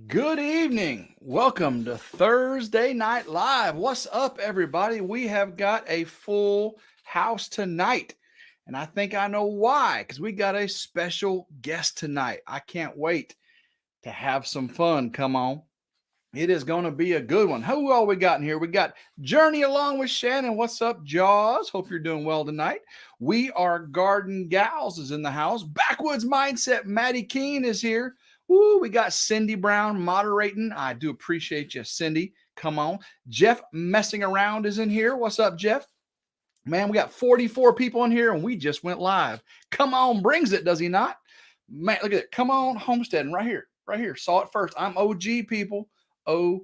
Good evening. Welcome to Thursday Night Live. What's up, everybody? We have got a full house tonight, and I think I know why, because we got a special guest tonight. I can't wait to have some fun. Come on. It is going to be a good one. Who all we got in here? We got Journey along with Shannon. What's up, Jaws? Hope you're doing well tonight. We are Garden Gals is in the house. Backwoods Mindset, Maddie Keene is here. Woo, we got Cindy Brown moderating. I do appreciate you, Cindy. Come on. Jeff Messing Around is in here. What's up, Jeff? Man, we got 44 people in here and we just went live. Come on, brings it, does he not? Man, look at it. Come on, Homesteading right here. Right here. Saw it first. I'm OG, people. OG.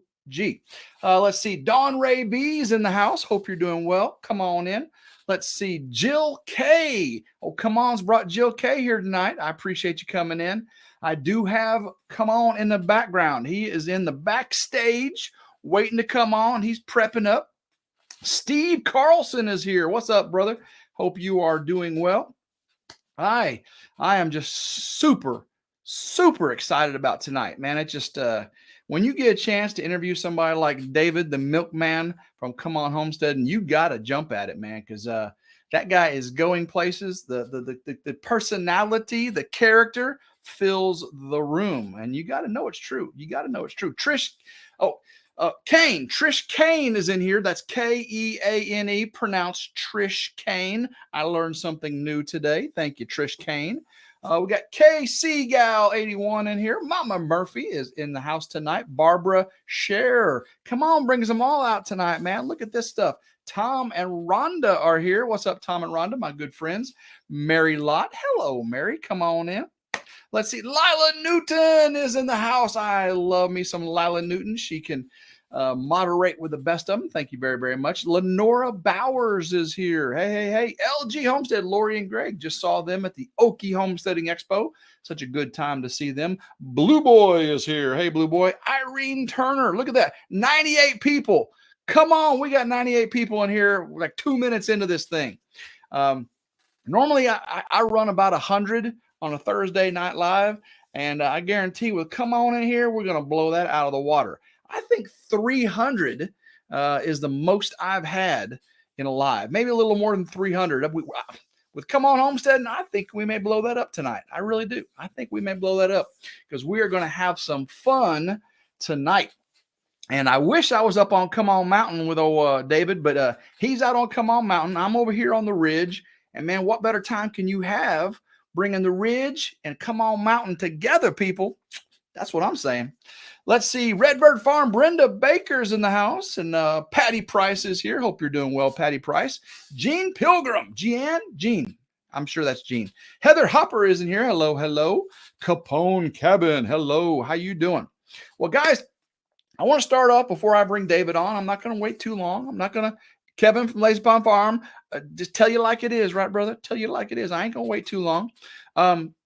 Let's see. Dawn Ray B's in the house. Hope you're doing well. Come on in. Let's see. Jill K. Oh, come on's brought Jill K here tonight. I appreciate you coming in. I do have Come On in the background. He is in the backstage waiting to come on. He's prepping up. Steve Carlson is here. What's up, brother? Hope you are doing well. I am just super excited about tonight, man. It just when you get a chance to interview somebody like David, the Milkman from C'mon Homesteading, you got to jump at it, man, because that guy is going places. The personality, the character fills the room, and you got to know it's true. You got to know it's true. Trish Kane is in here. That's Keane, pronounced Trish Kane. I learned something new today. Thank you, Trish Kane. We got KC Gal 81 in here. Mama Murphy is in the house tonight. Barbara Scherer. Come on, brings them all out tonight, man. Look at this stuff. Tom and Rhonda are here. What's up, Tom and Rhonda, my good friends? Mary Lott. Hello, Mary. Come on in. Let's see. Lila Newton is in the house. I love me some Lila Newton. She can moderate with the best of them. Thank you very, very much. Lenora Bowers is here. Hey. LG Homestead, Lori and Greg. Just saw them at the Okie Homesteading Expo. Such a good time to see them. Blue Boy is here. Hey, Blue Boy. Irene Turner. Look at that. 98 people. Come on. We got 98 people in here. We're like 2 minutes into this thing. Normally, I run about 100 on a Thursday Night Live, and I guarantee with Come On in here, we're going to blow that out of the water. I think 300 is the most I've had in a live. Maybe a little more than 300. With Come On Homesteading, I think we may blow that up tonight. I really do. I think we may blow that up because we are going to have some fun tonight. And I wish I was up on Come On Mountain with old David, but he's out on Come On Mountain. I'm over here on the Ridge. And man, what better time can you have bringing the Ridge and Come On Mountain together, people? That's what I'm saying. Let's see. Redbird Farm, Brenda Baker's in the house, and Patty Price is here. Hope you're doing well, Patty Price. Jean Pilgrim. Jean. I'm sure that's Jean. Heather Hopper is in here. Hello. Capone Cabin. Hello. How you doing? Well, guys, I want to start off before I bring David on. I'm not going to wait too long. I'm not going to. Kevin from Lazy Pond Farm, just tell you like it is, right, brother? Tell you like it is. I ain't going to wait too long.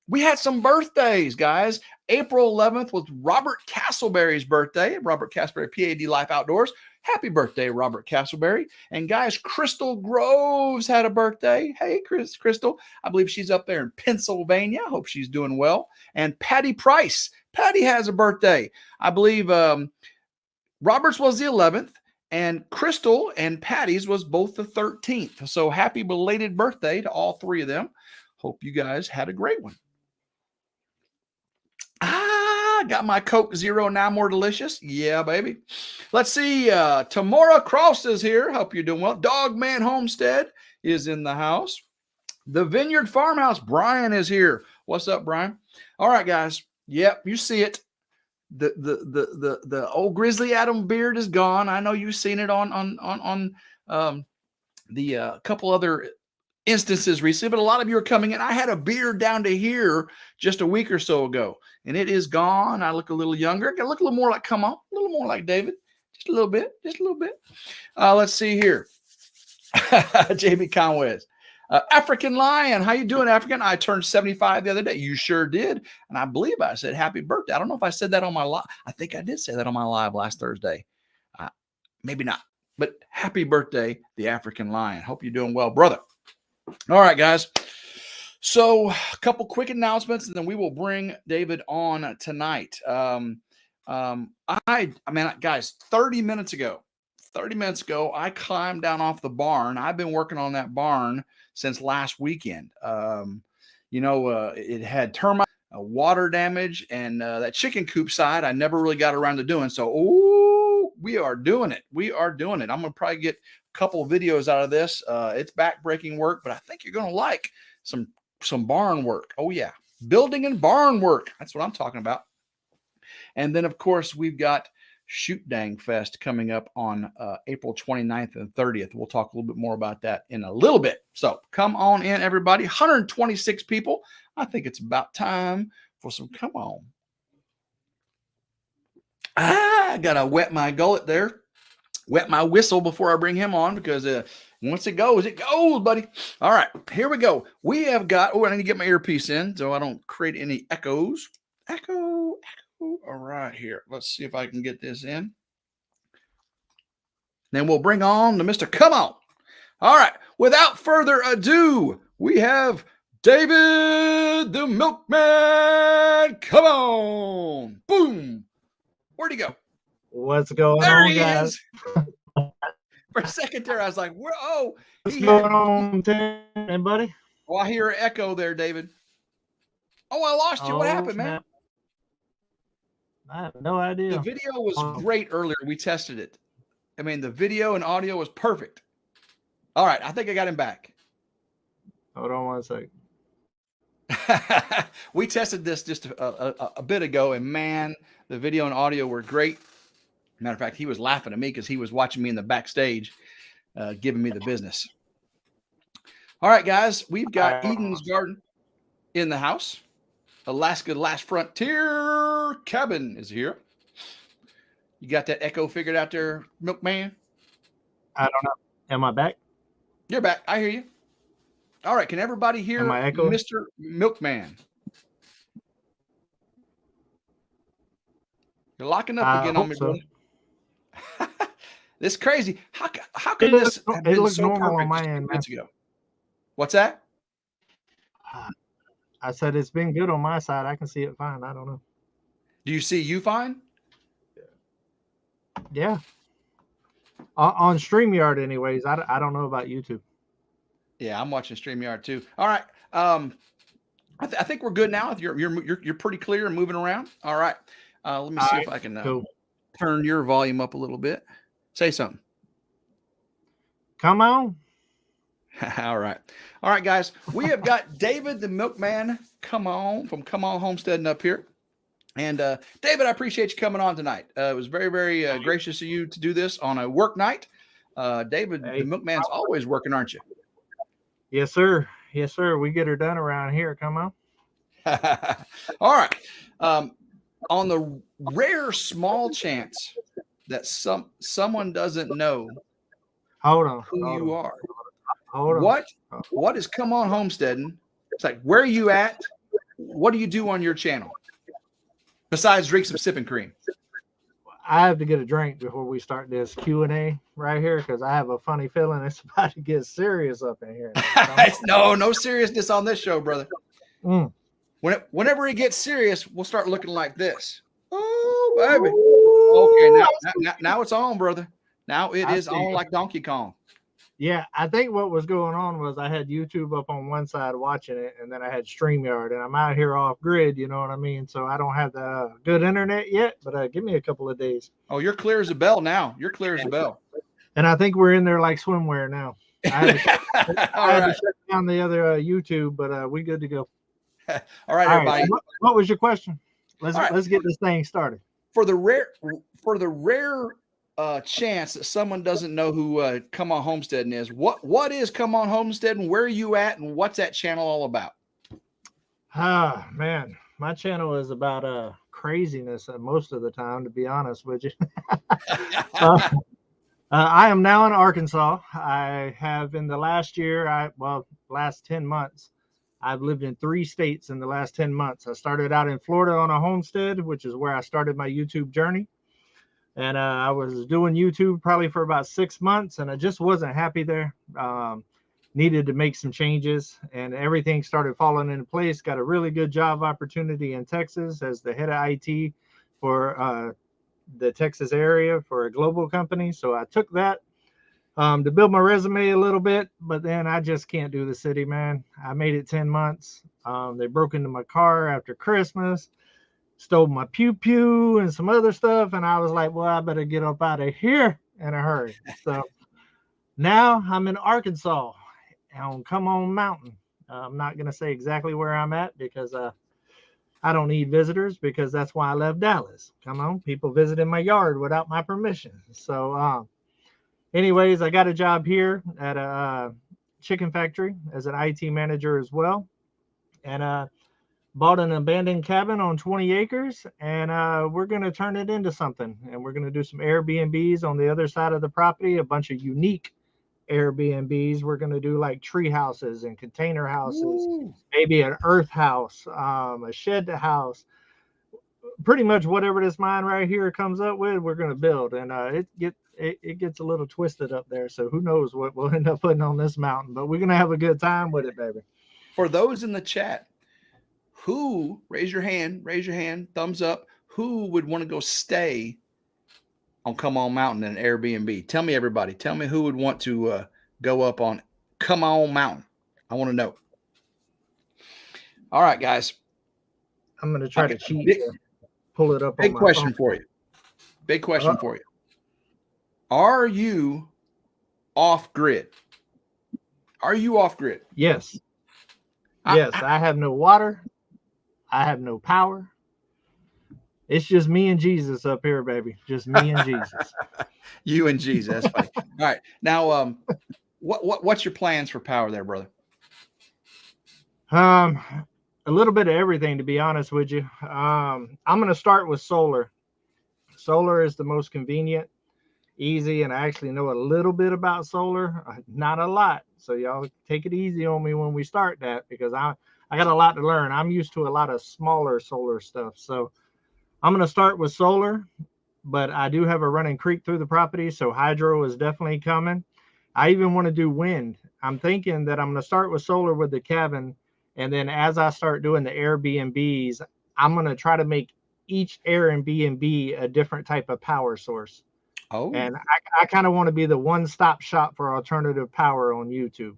We had some birthdays, guys. April 11th was Robert Castleberry's birthday. Robert Castleberry, PAD Life Outdoors. Happy birthday, Robert Castleberry. And guys, Crystal Groves had a birthday. Hey, Crystal. I believe she's up there in Pennsylvania. I hope she's doing well. And Patty Price. Patty has a birthday. I believe Robert's was the 11th. And Crystal and Patty's was both the 13th. So happy belated birthday to all three of them. Hope you guys had a great one. Got my Coke Zero now more delicious. Yeah, baby. Let's see. Tamora Cross is here. Hope you're doing well. Dogman Homestead is in the house. The Vineyard Farmhouse, Brian is here. What's up, Brian? All right, guys. Yep, you see it. The old Grizzly Adam beard is gone. I know you've seen it on the couple other instances recently, but a lot of you are coming in. I had a beard down to here just a week or so ago, and it is gone. I look a little younger. I look a little more like Come On, a little more like David, just a little bit. Let's see here. JB Conway. African Lion, how you doing, African? I turned 75 the other day. You sure did. And I believe I said happy birthday. I don't know if I said that on my live. I think I did say that on my live last Thursday. Maybe not. But happy birthday, the African Lion. Hope you're doing well, brother. All right, guys. So a couple quick announcements, and then we will bring David on tonight. I mean, guys, 30 minutes ago, I climbed down off the barn. I've been working on that barn since last weekend. It had termite, water damage, and that chicken coop side I never really got around to doing. So, we are doing it. I'm going to probably get a couple of videos out of this. It's back-breaking work, but I think you're going to like some barn work. Oh, yeah. Building and barn work. That's what I'm talking about. And then, of course, we've got Shoot Dang Fest coming up on April 29th and 30th. We'll talk a little bit more about that in a little bit. So come on in, everybody. 126 people. I think it's about time for some come on. I got to wet my gullet there. Wet my whistle before I bring him on because once it goes, buddy. All right, here we go. We have got, I need to get my earpiece in so I don't create any echoes. Echo. All right, here. Let's see if I can get this in. Then we'll bring on the Mr. Come On. All right, without further ado, we have David the Milkman. Come on. Boom. Where'd he go? What's going there on, he guys? Is. For a second there, I was like, where? Oh, what's going on, Tim, buddy? Oh, I hear an echo there, David. Oh, I lost you. What happened, man? I have no idea. The video was great earlier. We tested it. I mean, the video and audio was perfect. All right, I think I got him back. Hold on one second. We tested this just a bit ago, and man, the video and audio were great. Matter of fact, he was laughing at me because he was watching me in the backstage, giving me the business. All right, guys, we've got Eden's Garden in the house. Alaska Last Frontier Cabin is here. You got that echo figured out there, Milkman? I don't know. Am I back? You're back. I hear you. All right. Can everybody hear Mr. Milkman? You're locking up again on me, brother. This is crazy. How can this have been so perfect on my end, minutes ago? What's that? I said it's been good on my side. I can see it fine. I don't know. Do you see you fine? Yeah. On StreamYard, anyways. I don't know about YouTube. Yeah, I'm watching StreamYard too. All right. I think we're good now. You're pretty clear and moving around. All right. Let me see if I can turn your volume up a little bit. Say something. Come on. All right. All right, guys. We have got David the Milkman from C'mon Homesteading up here. And David, I appreciate you coming on tonight. It was very, very gracious of you to do this on a work night. David, the Milkman's always working, aren't you? Yes, sir. Yes, sir. We get her done around here. Come on. All right. On the rare small chance that someone doesn't know who you are, what is C'mon Homesteading? It's like, where are you at? What do you do on your channel besides drink some sipping cream? I have to get a drink before we start this Q&A right here because I have a funny feeling it's about to get serious up in here. No seriousness on this show, brother. Whenever it gets serious, we'll start looking like this. Oh, baby. Okay, now it's on, brother. Now it is on like Donkey Kong. Yeah, I think what was going on was I had YouTube up on one side watching it, and then I had StreamYard, and I'm out here off grid, you know what I mean? So I don't have the good internet yet, but give me a couple of days. Oh, you're clear as a bell now. You're clear as a bell. And I think we're in there like swimwear now. I had to shut down the other YouTube, but we good to go. All right, everybody. What was your question? Let's get this thing started. For the rare chance that someone doesn't know who C'mon Homesteading is, what is C'mon Homesteading? Where are you at, and what's that channel all about? Man, my channel is about craziness most of the time, to be honest with you. I am now in Arkansas. I have in the last year, last 10 months, I've lived in 3 states in the last 10 months. I started out in Florida on a homestead, which is where I started my YouTube journey. And I was doing YouTube probably for about 6 months, and I just wasn't happy there. Needed to make some changes, and everything started falling into place. Got a really good job opportunity in Texas as the head of IT for the Texas area for a global company. So I took that to build my resume a little bit, but then I just can't do the city, man. I made it 10 months. They broke into my car after Christmas, stole my pew pew and some other stuff. And I was like, well, I better get up out of here in a hurry. So now I'm in Arkansas on C'mon Mountain. I'm not going to say exactly where I'm at because I don't need visitors, because that's why I left Dallas. Come on, people visit in my yard without my permission. So anyways, I got a job here at a chicken factory as an IT manager as well. And bought an abandoned cabin on 20 acres, and we're going to turn it into something. And we're going to do some Airbnbs on the other side of the property, a bunch of unique Airbnbs. We're going to do like tree houses and container houses, Ooh. maybe an earth house, a shed house. Pretty much whatever this mine right here comes up with, we're going to build. And it gets a little twisted up there. So who knows what we'll end up putting on this mountain, but we're going to have a good time with it, baby. For those in the chat, who, raise your hand, thumbs up, who would want to go stay on C'mon Mountain in an Airbnb? Tell me, everybody. Tell me who would want to go up on C'mon Mountain. I want to know. All right, guys. I'm going to try to cheat. Pull it up. Big question for you. Big question for you. Are you off grid? Are you off grid? Yes. Yes. I have no water. I have no power. It's just me and Jesus up here, baby. Just me and Jesus. You and Jesus. That's funny. All right. Now, what's your plans for power there, brother? A little bit of everything, to be honest with you. I'm going to start with solar. Solar is the most convenient, easy, and I actually know a little bit about solar, not a lot. So y'all take it easy on me when we start that, because I got a lot to learn. I'm used to a lot of smaller solar stuff. So I'm going to start with solar, but I do have a running creek through the property. So hydro is definitely coming. I even want to do wind. I'm thinking that I'm going to start with solar with the cabin. And then as I start doing the Airbnbs, I'm going to try to make each Airbnb a different type of power source. Oh. And I kind of want to be the one-stop shop for alternative power on YouTube.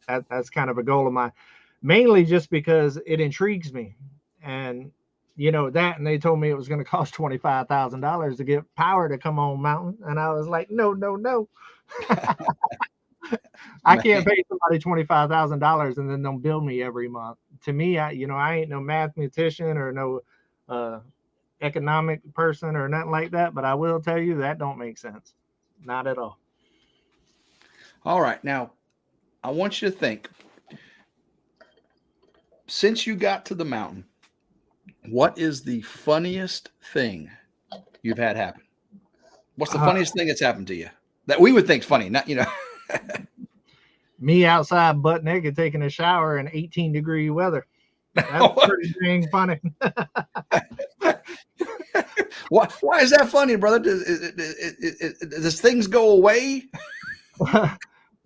That's kind of a goal of mine, mainly just because it intrigues me. And, you know, that, and they told me it was going to cost $25,000 to get power to C'mon Mountain. And I was like, no. I can't pay somebody $25,000 and then they'll bill me every month. To me, I ain't no mathematician or no economic person or nothing like that, but I will tell you that don't make sense. Not at all. All right. Now, I want you to think, since you got to the mountain, what is the funniest thing you've had happen? What's the funniest thing that's happened to you that we would think funny? Not, me outside butt naked taking a shower in 18-degree weather. That's pretty dang funny. Why is that funny, brother? Does things go away? Boy,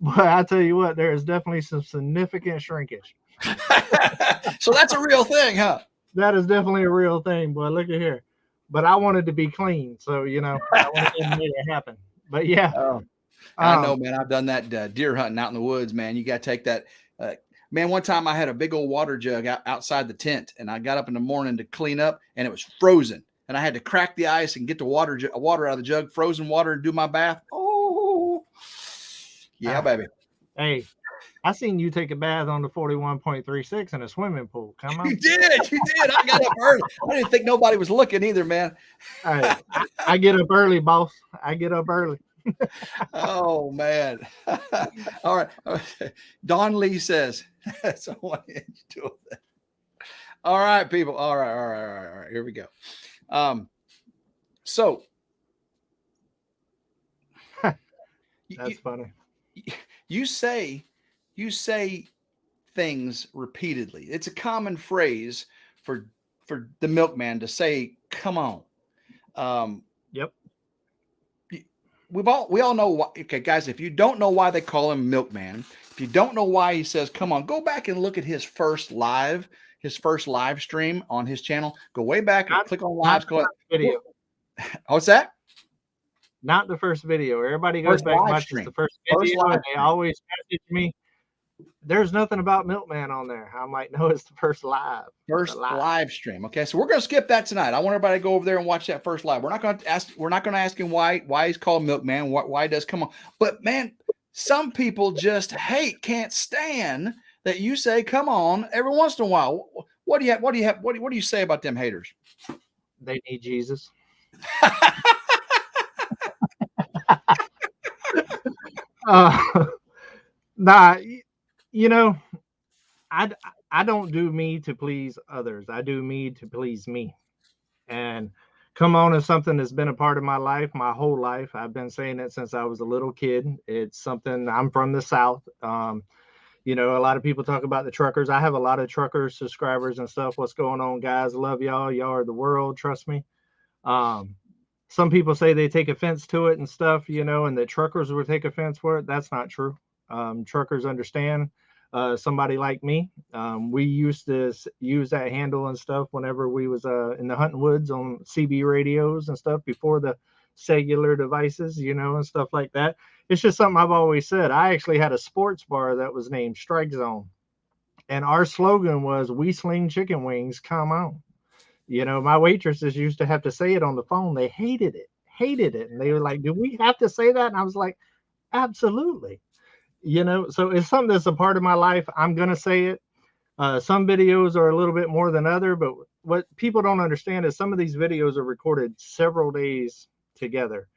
I tell you what, there is definitely some significant shrinkage. So that's a real thing, huh? That is definitely a real thing, boy. Look at here. But I wanted to be clean, so I wanted to make it happen. But yeah. I know, man. I've done that deer hunting out in the woods, man. You got to take that. Man, one time I had a big old water jug outside the tent, and I got up in the morning to clean up, and it was frozen. And I had to crack the ice and get the water out of the jug, frozen water, and do my bath. Oh, yeah, baby. Hey, I seen you take a bath on the 41.36 in a swimming pool. Come on. You did. I got up early. I didn't think nobody was looking either, man. Hey, I get up early, boss. I get up early. Oh, man. All right. Don Lee says, so what did you do with that? All right, people. All right. Here we go. So that's funny. You say things repeatedly. It's a common phrase for the milkman to say, come on. Yep. We all know why. Okay, guys, if you don't know why they call him Milkman, if you don't know why he says, come on, go back and look at his first live. his first live stream on his channel. Go way back and click on Not lives. the first video. What's that? Not the first video. Everybody goes First back live much stream. as the first First video, live and they stream. always message me, there's nothing about Milkman on there. I'm like, no, it's the first live. First live stream. Okay, so we're gonna skip that tonight. I want everybody to go over there and watch that first live. We're not gonna ask him why he's called Milkman, why he does come on. But man, some people just can't stand that you say come on every once in a while. What do you say about them haters? They need Jesus. Nah, you know, I don't do me to please others. I do me to please me. And come on is something that's been a part of my life, my whole life. I've been saying it since I was a little kid. It's something. I'm from the South. You know, a lot of people talk about the truckers. I have a lot of trucker subscribers and stuff. What's going on, guys? Love y'all. Y'all are the world. Trust me. Some people say they take offense to it and stuff, you know, and that truckers would take offense for it. That's not true. Truckers understand. Somebody like me, we used to use that handle and stuff whenever we was in the hunting woods on CB radios and stuff before the cellular devices, you know, and stuff like that. It's just something I've always said. I actually had a sports bar that was named Strike Zone, and our slogan was "We sling chicken wings, come on." You know, my waitresses used to have to say it on the phone. They hated it. And they were like, do we have to say that? And I was like, absolutely. You know, so it's something that's a part of my life. I'm going to say it. Some videos are a little bit more than other, but what people don't understand is some of these videos are recorded several days together.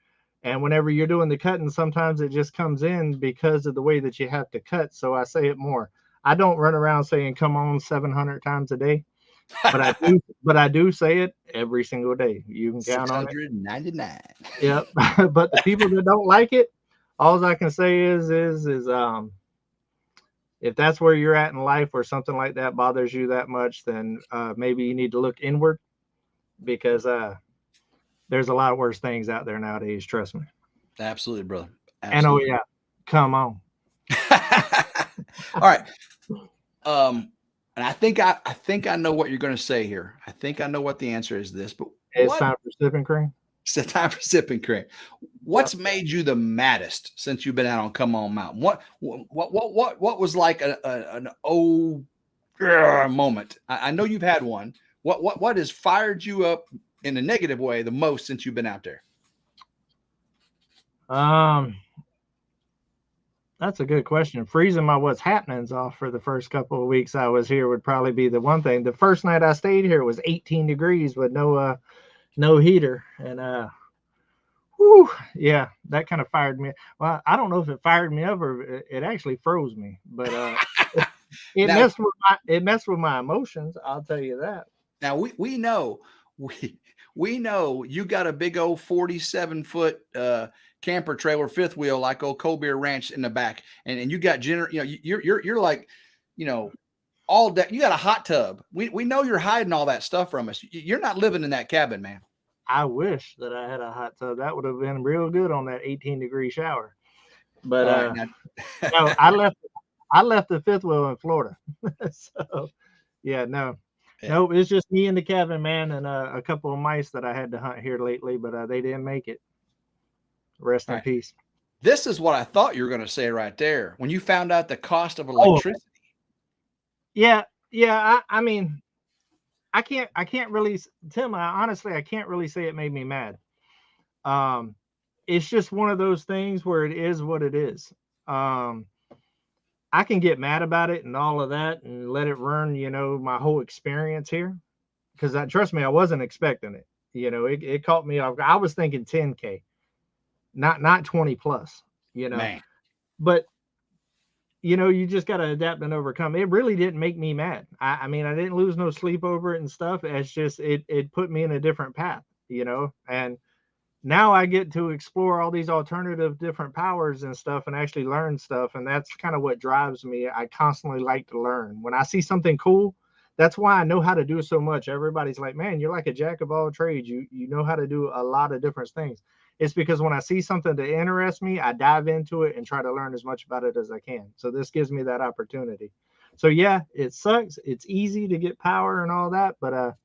And whenever you're doing the cutting, sometimes it just comes in because of the way that you have to cut. So I say it more. I don't run around saying, come on 700 times a day. But I do say it every single day. You can count on it. 699. Yep. But the people that don't like it, all I can say is if that's where you're at in life or something like that bothers you that much, then maybe you need to look inward, because there's a lot of worse things out there nowadays. Trust me. Absolutely, brother. Absolutely. And oh yeah, come on. All right. And I think I know what you're going to say here. I think I know what the answer is. This, but it's time for sipping cream. It's time for sipping cream. What's made you the maddest since you've been out on Come On Mountain? What was like an moment? I know you've had one. What has fired you up in a negative way the most since you've been out there? That's a good question. Freezing my what's happenings off for the first couple of weeks I was here would probably be the one thing. The first night I stayed here was 18 degrees with no heater. And yeah, that kind of fired me. Well, I don't know if it fired me up or it actually froze me, but it messed with my emotions. I'll tell you that. Now we know you got a big old 47-foot camper trailer, fifth wheel, like old Colbert Ranch in the back, and you got you're like, you know, all that. You got a hot tub. We know you're hiding all that stuff from us. You're not living in that cabin, man. I wish that I had a hot tub. That would have been real good on that 18-degree shower. But no, I left the fifth wheel in Florida. So yeah, no. Yeah. Nope, it's just me and the cabin, man, and a couple of mice that I had to hunt here lately, but they didn't make it. Rest in peace. This is what I thought you were going to say right there. When you found out the cost of electricity. Yeah. I mean, I can't really, Tim, honestly, I can't really say it made me mad. It's just one of those things where it is what it is. I can get mad about it and all of that and let it ruin, you know, my whole experience here. Because trust me, I wasn't expecting it. You know, it caught me off. I was thinking 10K, not 20 plus, you know. Man. But, you know, you just got to adapt and overcome. It really didn't make me mad. I mean, I didn't lose no sleep over it and stuff. It's just, it put me in a different path, you know. And now I get to explore all these alternative different powers and stuff and actually learn stuff. And that's kind of what drives me. I constantly like to learn. When I see something cool, that's why I know how to do so much. Everybody's like, man, you're like a jack of all trades. You know how to do a lot of different things. It's because when I see something that interests me, I dive into it and try to learn as much about it as I can. So this gives me that opportunity. So yeah, it sucks. It's easy to get power and all that, but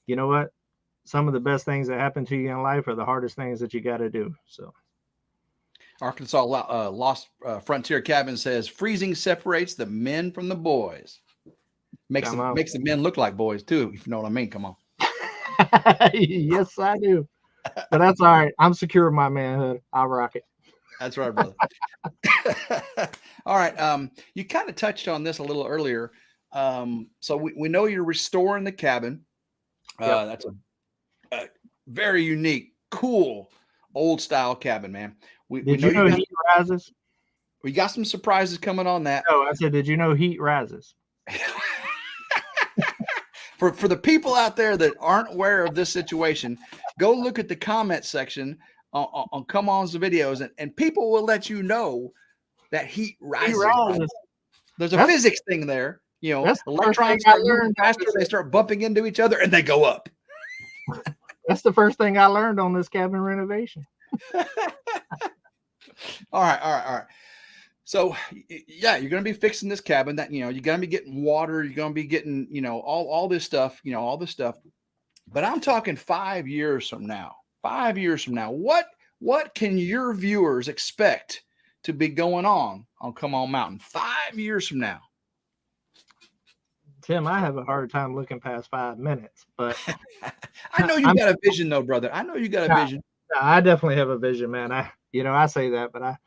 you know what? Some of the best things that happen to you in life are the hardest things that you got to do. So Arkansas Lost Frontier Cabin says freezing separates the men from the boys. Makes the men look like boys too, if you know what I mean. Come on. Yes, I do. But that's all right. I'm secure in my manhood. I'll rock it. That's right, brother. All right. You kind of touched on this a little earlier. So we know you're restoring the cabin. Yep. That's a very unique, cool, old style cabin, man. Did you know heat rises? We got some surprises coming on that. No, I said, did you know heat rises? For the people out there that aren't aware of this situation, go look at the comment section on C'mon's videos, and people will let you know that heat rises. There's a physics thing there. You know, electrons start moving faster, they start bumping into each other, and they go up. That's the first thing I learned on this cabin renovation. All right. So yeah, you're going to be fixing this cabin. That, you know, you're going to be getting water. You're going to be getting, you know, all this stuff. You know, all this stuff. But I'm talking 5 years from now. 5 years from now, what can your viewers expect to be going on C'mon Mountain 5 years from now? Tim, I have a hard time looking past 5 minutes, but I know you got a vision, though, brother. I know you got a vision. I definitely have a vision, man. I say that, but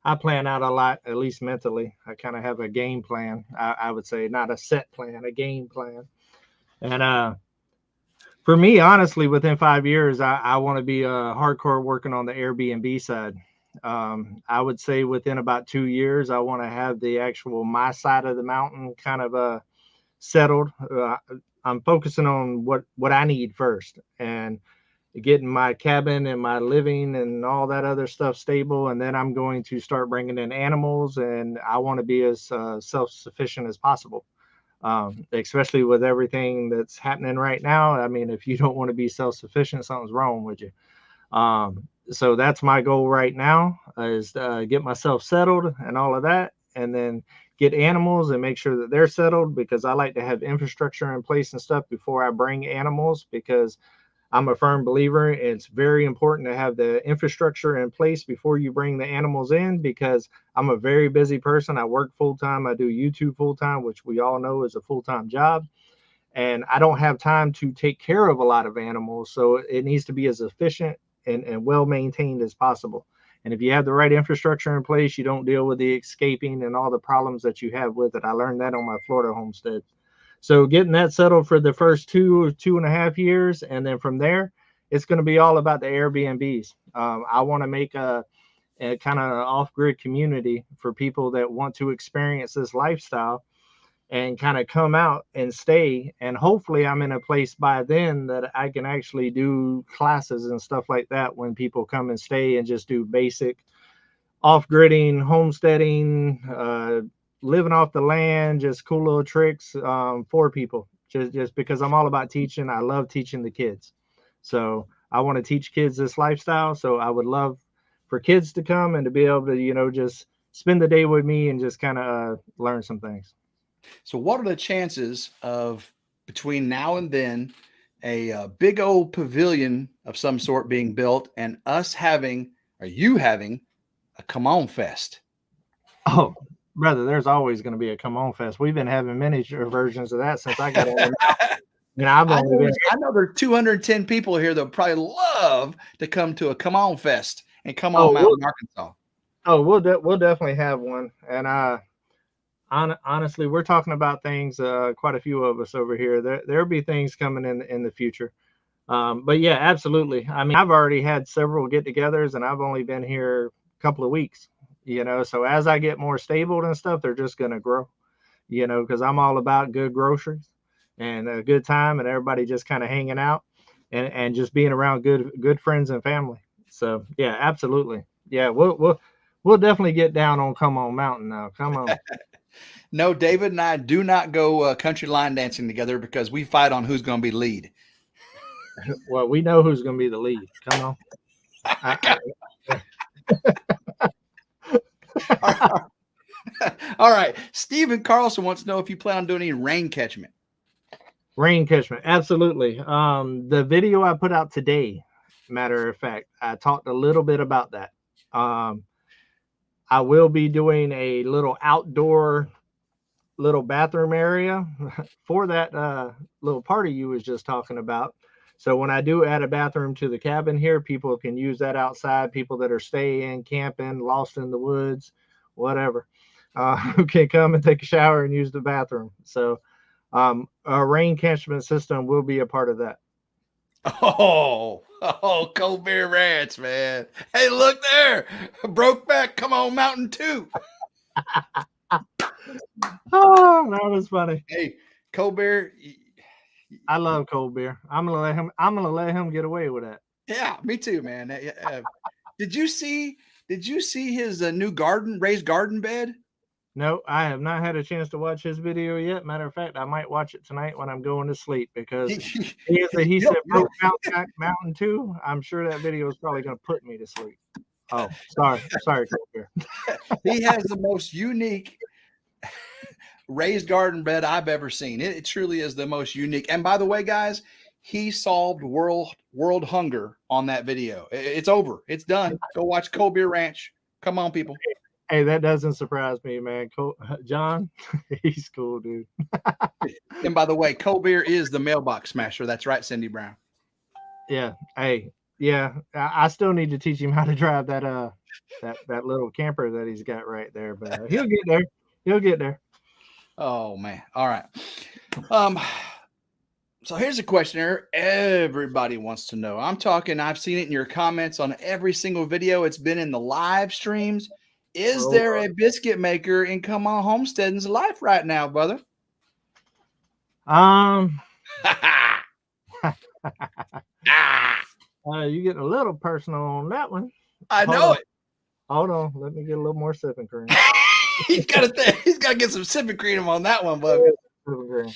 I plan out a lot, at least mentally. I kind of have a game plan. I would say not a set plan, a game plan. And for me, honestly, within 5 years, I want to be hardcore working on the Airbnb side. I would say within about 2 years, I want to have the actual my side of the mountain kind of settled. I'm focusing on what I need first, and getting my cabin and my living and all that other stuff stable. And then I'm going to start bringing in animals, and I want to be as self-sufficient as possible, especially with everything that's happening right now. I mean, if you don't want to be self-sufficient, something's wrong with you. So that's my goal right now, is get myself settled and all of that, and then get animals and make sure that they're settled, because I like to have infrastructure in place and stuff before I bring animals, because I'm a firm believer it's very important to have the infrastructure in place before you bring the animals in, because I'm a very busy person. I work full-time. I do YouTube full-time, which we all know is a full-time job. And I don't have time to take care of a lot of animals. So it needs to be as efficient and well-maintained as possible. And if you have the right infrastructure in place, you don't deal with the escaping and all the problems that you have with it. I learned that on my Florida homestead. So getting that settled for the first 2.5 years. And then from there, it's going to be all about the Airbnbs. I want to make a kind of off-grid community for people that want to experience this lifestyle and kind of come out and stay. And hopefully I'm in a place by then that I can actually do classes and stuff like that when people come and stay and just do basic off-gridding, homesteading, living off the land, just cool little tricks for people, just because I'm all about teaching. I love teaching the kids. So I want to teach kids this lifestyle. So I would love for kids to come and to be able to, you know, just spend the day with me and just kind of learn some things. So what are the chances of, between now and then, a big old pavilion of some sort being built and us having, or you having, a C'mon Fest? Oh, brother, there's always going to be a C'mon Fest. We've been having miniature versions of that since I got on. I know there are 210 people here that would probably love to come to a C'mon Fest in C'mon Mountain, Arkansas. Oh, we'll definitely have one. And honestly, we're talking about things, quite a few of us over here. There'll be things coming in the future. But yeah, absolutely. I mean, I've already had several get-togethers, and I've only been here a couple of weeks, you know. So as I get more stable and stuff, they're just going to grow, you know, because I'm all about good groceries and a good time and everybody just kind of hanging out and just being around good friends and family. So yeah, absolutely. Yeah, we'll definitely get down on C'mon Mountain now. Come on. No, David and I do not go country line dancing together because we fight on who's going to be lead. Well, we know who's going to be the lead. Come on. All right. Stephen Carlson wants to know if you plan on doing any rain catchment. Rain catchment, absolutely. The video I put out today, matter of fact, I talked a little bit about that. I will be doing a little outdoor little bathroom area for that little party you was just talking about. So when I do add a bathroom to the cabin here, people can use that outside. People that are staying, camping, lost in the woods, whatever, who can come and take a shower and use the bathroom. So a rain catchment system will be a part of that. Oh, Cold Beer Ranch, man. Hey, look there. Brokeback, come on, Mountain 2. Oh, that was funny. Hey, Cold Beer. I love cold beer. I'm gonna let him get away with that. Yeah, me too, man. Did you see his new raised garden bed? No, I have not had a chance to watch his video yet. Matter of fact, I might watch it tonight when I'm going to sleep because he said Mountain 2. I'm sure that video is probably going to put me to sleep. Oh, sorry, Cold Beer. He has the most unique raised garden bed I've ever seen. It truly is the most unique. And by the way, guys, he solved world hunger on that video. It's over. It's done. Go watch Cold Beer Ranch. Come on, people. Hey, that doesn't surprise me, man. John, he's cool, dude. And by the way, Cold Beer is the mailbox smasher. That's right, Cindy Brown. Yeah. Hey, yeah. I still need to teach him how to drive that that little camper that he's got right there, but he'll get there. He'll get there. Oh man. All right. So here's a question here everybody wants to know. I've seen it in your comments on every single video. It's been in the live streams. Is there a biscuit maker in C'mon Homesteading's life right now, brother? You getting a little personal on that one. I know it. Hold on, let me get a little more sipping cream. He's got to get some sipping cream on that one, bud. Well,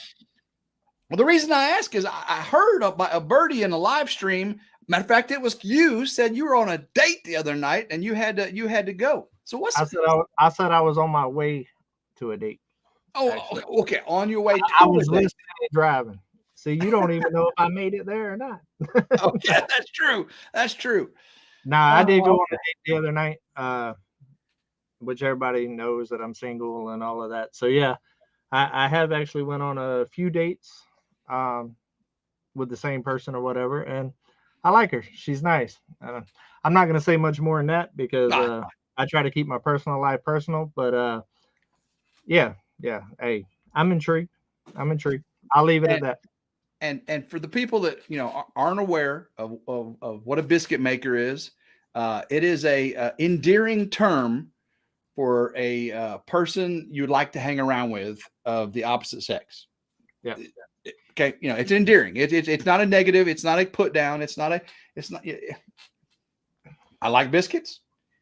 the reason I ask is I heard about a birdie in a live stream. Matter of fact, it was you said you were on a date the other night and you had to go. So I said I was on my way to a date. Oh, actually. Okay. On your way to I was listening and driving. So you don't even know if I made it there or not. Okay, that's true. That's true. Nah, I did go on a date the other night, which everybody knows that I'm single and all of that. So yeah, I have actually went on a few dates with the same person or whatever, and I like her. She's nice. I'm not going to say much more than that because I try to keep my personal life personal, but yeah. Hey, I'm intrigued. I'll leave it at that. And for the people that aren't aware of what a biscuit maker is, it is a endearing term for a person you'd like to hang around with of the opposite sex. Yeah. Okay. It's endearing. It's not a negative. It's not a put down. It's not. I like biscuits.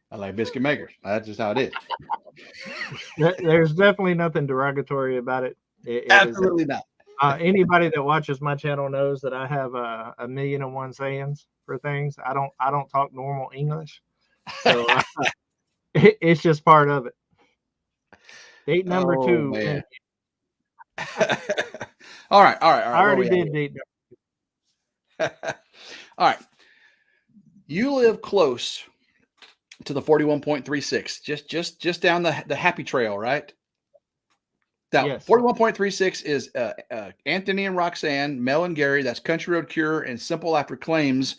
I like biscuit makers. That's just how it is. There's definitely nothing derogatory about it. Absolutely not. Anybody that watches my channel knows that I have 1,000,001 sayings for things. I don't talk normal English, so it's just part of it. Date number 2. Man. All right. I already did date number 2. All right. You live close to the 41.36, just down the happy trail, right? Now, yes. 41.36 is Anthony and Roxanne, Mel and Gary. That's Country Road Cure and Simple Life Reclaims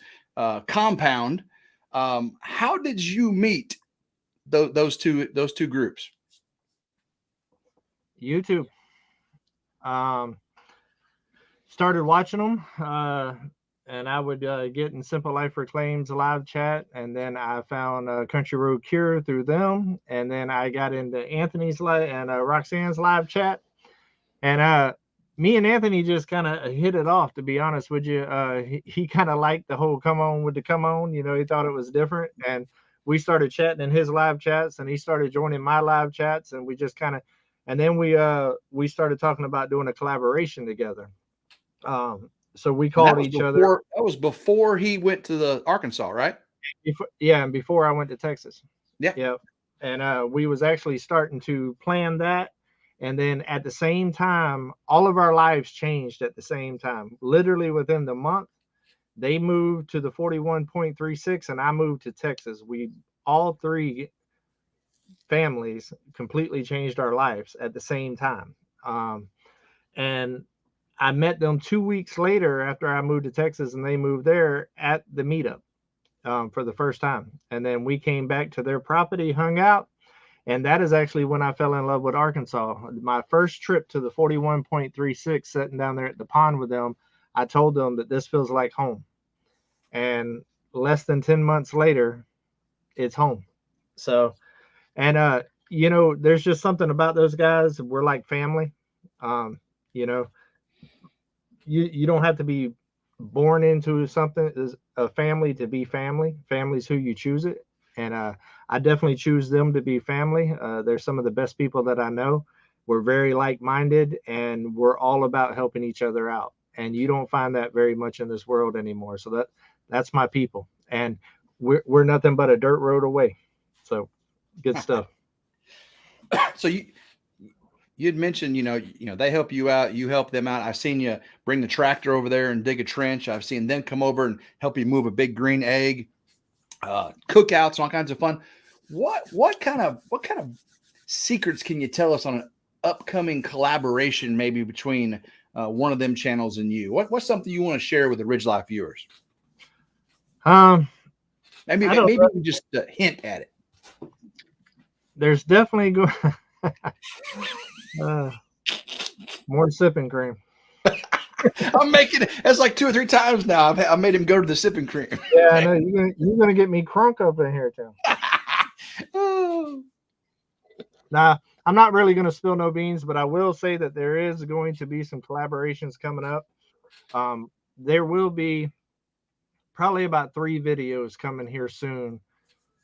compound. How did you meet those two groups? YouTube. Started watching them, and I would get in Simple Life Reclaims live chat, and then I found Country Road Cure through them, and then I got into Anthony's live and Roxanne's live chat, and me and Anthony just kind of hit it off, to be honest with you. He kind of liked the whole come on with the come on, he thought it was different, and we started chatting in his live chats, and he started joining my live chats, and we just kind of, and then we started talking about doing a collaboration together. So we called each other. That was before he went to the Arkansas, right? And before I went to Texas. Yeah. Yeah. and we was actually starting to plan that. And then at the same time, all of our lives changed at the same time. Literally within the month, they moved to the 41.36 and I moved to Texas. We all three families completely changed our lives at the same time. And I met them 2 weeks later after I moved to Texas and they moved there at the meetup for the first time. And then we came back to their property, hung out. And that is actually when I fell in love with Arkansas. My first trip to the 41.36, sitting down there at the pond with them, I told them that this feels like home. And less than 10 months later, it's home. So, and you know, there's just something about those guys. We're like family. You know, you don't have to be born into something as a family to be family. Family's who you choose it. And I definitely choose them to be family. They're some of the best people that I know. We're very like-minded, and we're all about helping each other out. And you don't find that very much in this world anymore. So that's my people. And we're nothing but a dirt road away. So good stuff. So you'd mentioned, you know, they help you out, you help them out. I've seen you bring the tractor over there and dig a trench. I've seen them come over and help you move a big green egg. Cookouts and all kinds of fun. What kind of secrets can you tell us on an upcoming collaboration, maybe between one of them channels and you? What's something you want to share with the RidgeLife viewers? Maybe you can just hint at it. There's definitely more sipping cream. I'm making it. That's like 2 or 3 times now. I made him go to the sipping cream. Yeah, I know you're gonna get me crunk up in here too. Nah, I'm not really gonna spill no beans, but I will say that there is going to be some collaborations coming up. There will be probably about 3 videos coming here soon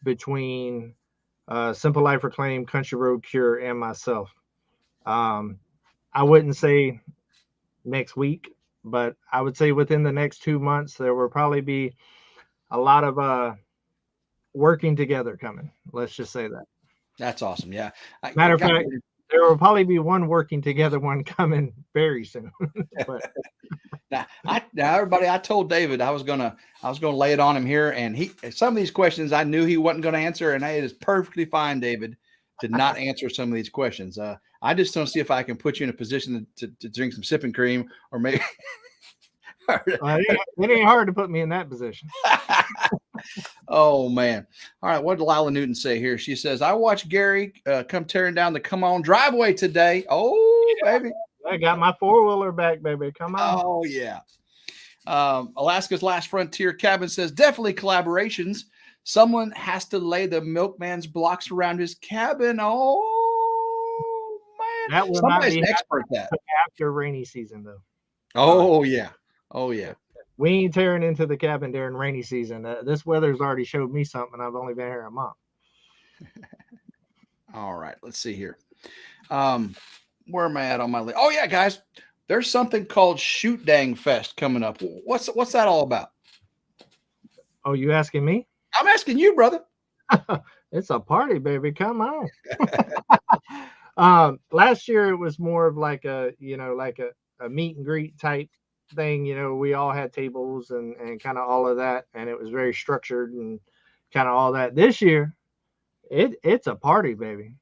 between Simple Life Reclaim, Country Road Cure, and myself. I wouldn't say next week, but I would say within the next 2 months, there will probably be a lot of working together coming. Let's just say that. That's awesome. Yeah. Matter of fact, there will probably be one working together, one coming very soon. But now everybody, I told David I was gonna lay it on him here, and some of these questions I knew he wasn't going to answer, and it is perfectly fine, David, to not answer some of these questions. I just don't see if I can put you in a position to drink some sipping cream, or maybe it ain't hard to put me in that position. Oh man. All right. What did Lila Newton say here? She says, I watched Gary come tearing down the C'mon driveway today. Oh, yeah, baby. I got my 4-wheeler back, baby. Come on. Oh, yeah. Alaska's Last Frontier Cabin says, definitely collaborations. Someone has to lay the milkman's blocks around his cabin. Oh, man. That will Somebody's not be an expert at that. After rainy season, though. Oh, yeah. Oh, yeah. We ain't tearing into the cabin during rainy season. This weather's already showed me something. I've only been here a month. All right. Let's see here. Where am I at on my list? Oh, yeah, guys. There's something called Shoot Dang Fest coming up. What's that all about? Oh, you asking me? I'm asking you, brother. It's a party, baby. Come on. Last year it was more of like a meet and greet type thing. You know, we all had tables and kind of all of that, and it was very structured and kind of all that. This year, it's a party, baby.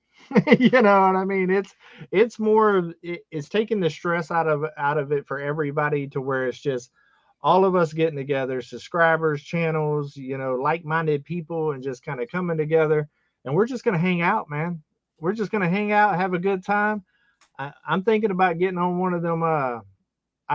You know what I mean? It's more of it's taking the stress out of it for everybody, to where it's just all of us getting together, subscribers, channels, you know, like-minded people, and just kind of coming together. And we're just gonna hang out, man. We're just gonna hang out, have a good time. I'm thinking about getting on one of them. I'll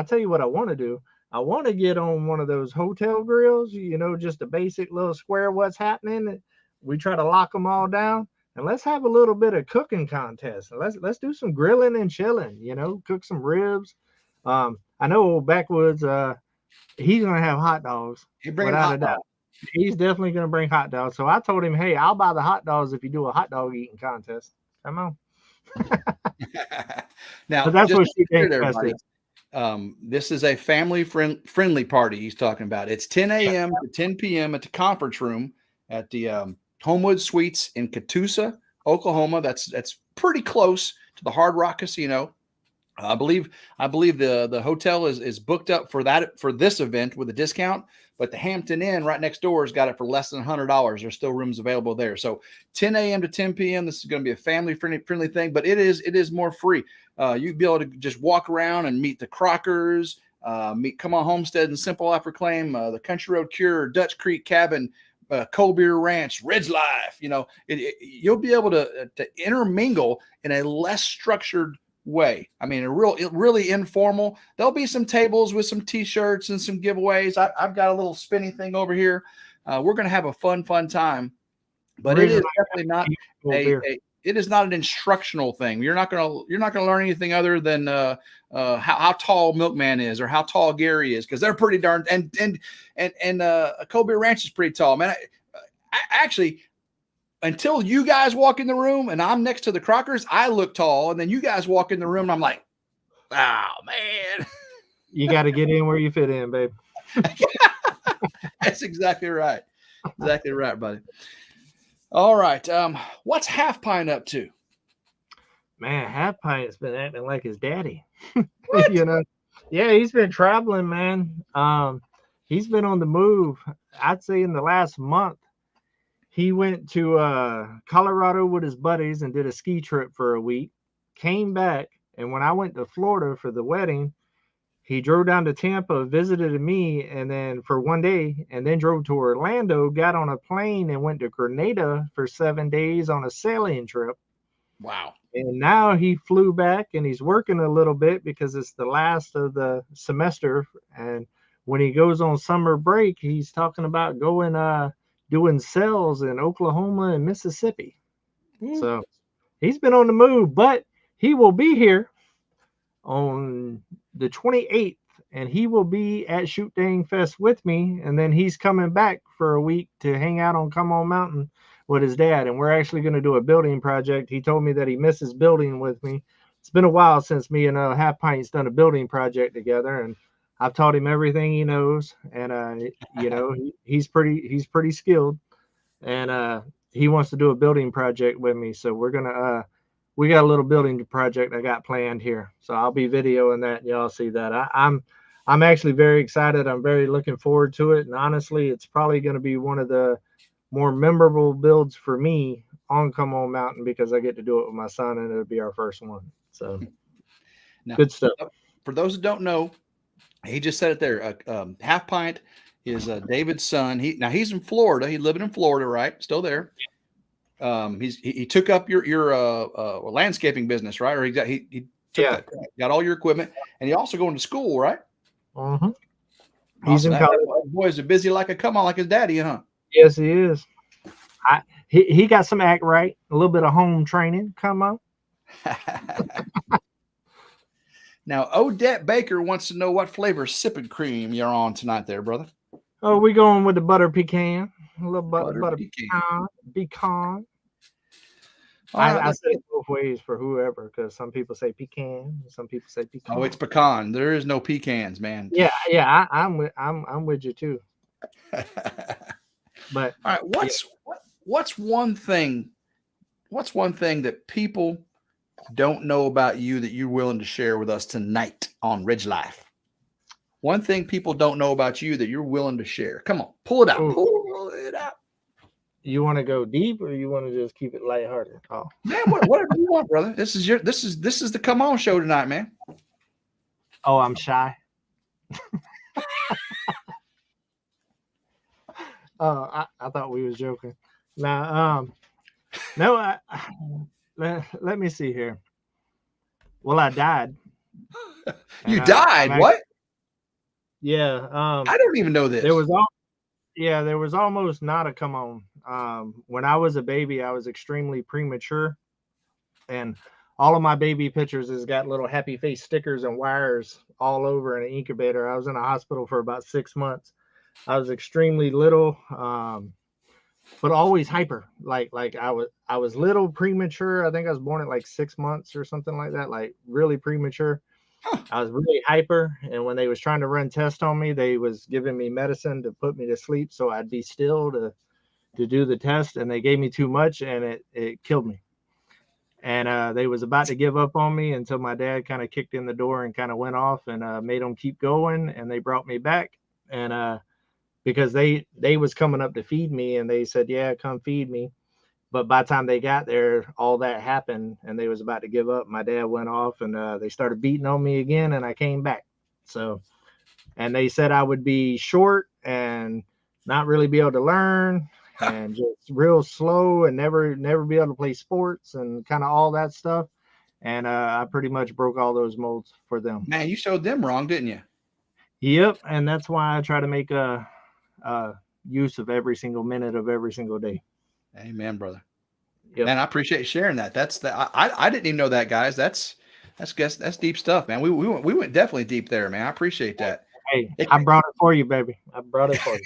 tell you what I want to do. I want to get on one of those hotel grills, you know, just a basic little square what's happening. We try to lock them all down, and let's have a little bit of cooking contest. Let's do some grilling and chilling, you know, cook some ribs. I know old Backwoods, he's going to have hot dogs. Without a doubt. He's definitely going to bring hot dogs. So I told him, hey, I'll buy the hot dogs if you do a hot dog eating contest. Come on. Now, so that's what she did, everybody. This is a family friendly party he's talking about. It's 10 a.m. to 10 p.m. at the conference room at the Homewood Suites in Catoosa, Oklahoma. That's pretty close to the Hard Rock Casino. I believe the hotel is booked up for this event with a discount, but the Hampton Inn right next door has got it for less than $100. There's still rooms available there. So 10 a.m. to 10 p.m. This is going to be a family friendly thing, but it is more free. You'd be able to just walk around and meet the Crockers, meet C'mon Homestead and Simple I Proclaim, the Country Road Cure, Dutch Creek Cabin, Cold Beer Ranch, RidgeLife. You'll be able to intermingle in a less structured way. I mean, really informal. There'll be some tables with some t-shirts and some giveaways. I've got a little spinny thing over here. We're going to have a fun time, but it is definitely not it is not an instructional thing. You're not going to learn anything other than how tall Milkman is or how tall Gary is, because they're pretty darn and Cold Beer Ranch is pretty tall, man. I actually, until you guys walk in the room and I'm next to the Crockers, I look tall, and then you guys walk in the room and I'm like, oh man. You got to get in where you fit in, babe. That's exactly right. Exactly right, buddy. All right. What's Half Pint up to? Man, Half Pint's been acting like his daddy. Yeah, he's been traveling, man. He's been on the move. I'd say in the last month, he went to Colorado with his buddies and did a ski trip for a week, came back, and when I went to Florida for the wedding, he drove down to Tampa, visited me, and then for one day, and then drove to Orlando, got on a plane and went to Grenada for 7 days on a sailing trip. Wow. And now he flew back and he's working a little bit because it's the last of the semester. And when he goes on summer break, he's talking about going doing sales in Oklahoma and Mississippi. So he's been on the move, but he will be here on the 28th, and he will be at Shoot Dang Fest with me, and then he's coming back for a week to hang out on C'mon Mountain with his dad, and we're actually going to do a building project. He told me that he misses building with me. It's been a while since me and Half Pint's done a building project together, and I've taught him everything he knows, and he's pretty skilled, and he wants to do a building project with me. So we're gonna we got a little building project I got planned here, so I'll be videoing that. Y'all see that. I'm actually very excited. I'm very looking forward to it, and honestly, it's probably going to be one of the more memorable builds for me on C'mon Mountain because I get to do it with my son, and it'll be our first one. So now, good stuff. For those who don't know, he just said it there. Half Pint is David's son. He's in Florida. He's living in Florida, right? Still there. He took up your landscaping business, right? Or he got all your equipment, and he also going to school, right? Mm-hmm. He's in college. Boys are busy like his daddy, huh? Yes, he is. He got some act right, a little bit of home training. Come on. Now, Odette Baker wants to know what flavor sipping cream you're on tonight there, brother. Oh, we going with the butter pecan. A little butter pecan. I say it both ways for whoever, because some people say pecan, some people say pecan. Oh, it's pecan. There is no pecans, man. Yeah. I'm with you too. But all right, what's one thing that people don't know about you that you're willing to share with us tonight on Ridge Life? One thing people don't know about you that you're willing to share. Come on, pull it out. Ooh. Pull it out. You want to go deep, or you want to just keep it lighthearted? Oh man, whatever you want, brother. This is the C'mon show tonight, man. Oh, I'm shy. I thought we was joking. Now, no, let me see here. Well, I died. You died? What? Yeah. I don't even know this. There was almost not a C'mon. When I was a baby, I was extremely premature, and all of my baby pictures has got little happy face stickers and wires all over in an incubator. I was in a hospital for about 6 months. I was extremely little, but always hyper. Like I was little, premature. I think I was born at like 6 months or something like that, like really premature. Huh. I was really hyper, and when they was trying to run tests on me, they was giving me medicine to put me to sleep so I'd be still to do the test, and they gave me too much, and it killed me. and they was about to give up on me until my dad kind of kicked in the door and kind of went off and made them keep going, and they brought me back. And because they was coming up to feed me, and they said, yeah, come feed me. But by the time they got there, all that happened, and they was about to give up. My dad went off, and they started beating on me again, and I came back. So, and they said I would be short and not really be able to learn, and just real slow, and never be able to play sports and kind of all that stuff. And I pretty much broke all those molds for them. Man, you showed them wrong, didn't you? Yep, and that's why I try to make a use of every single minute of every single day. Amen, brother. Yep. Man, I appreciate sharing that. That's the I didn't even know that, guys. That's deep stuff, man. We went definitely deep there, man. I appreciate that. Hey, I brought it for you, baby. I brought it for you.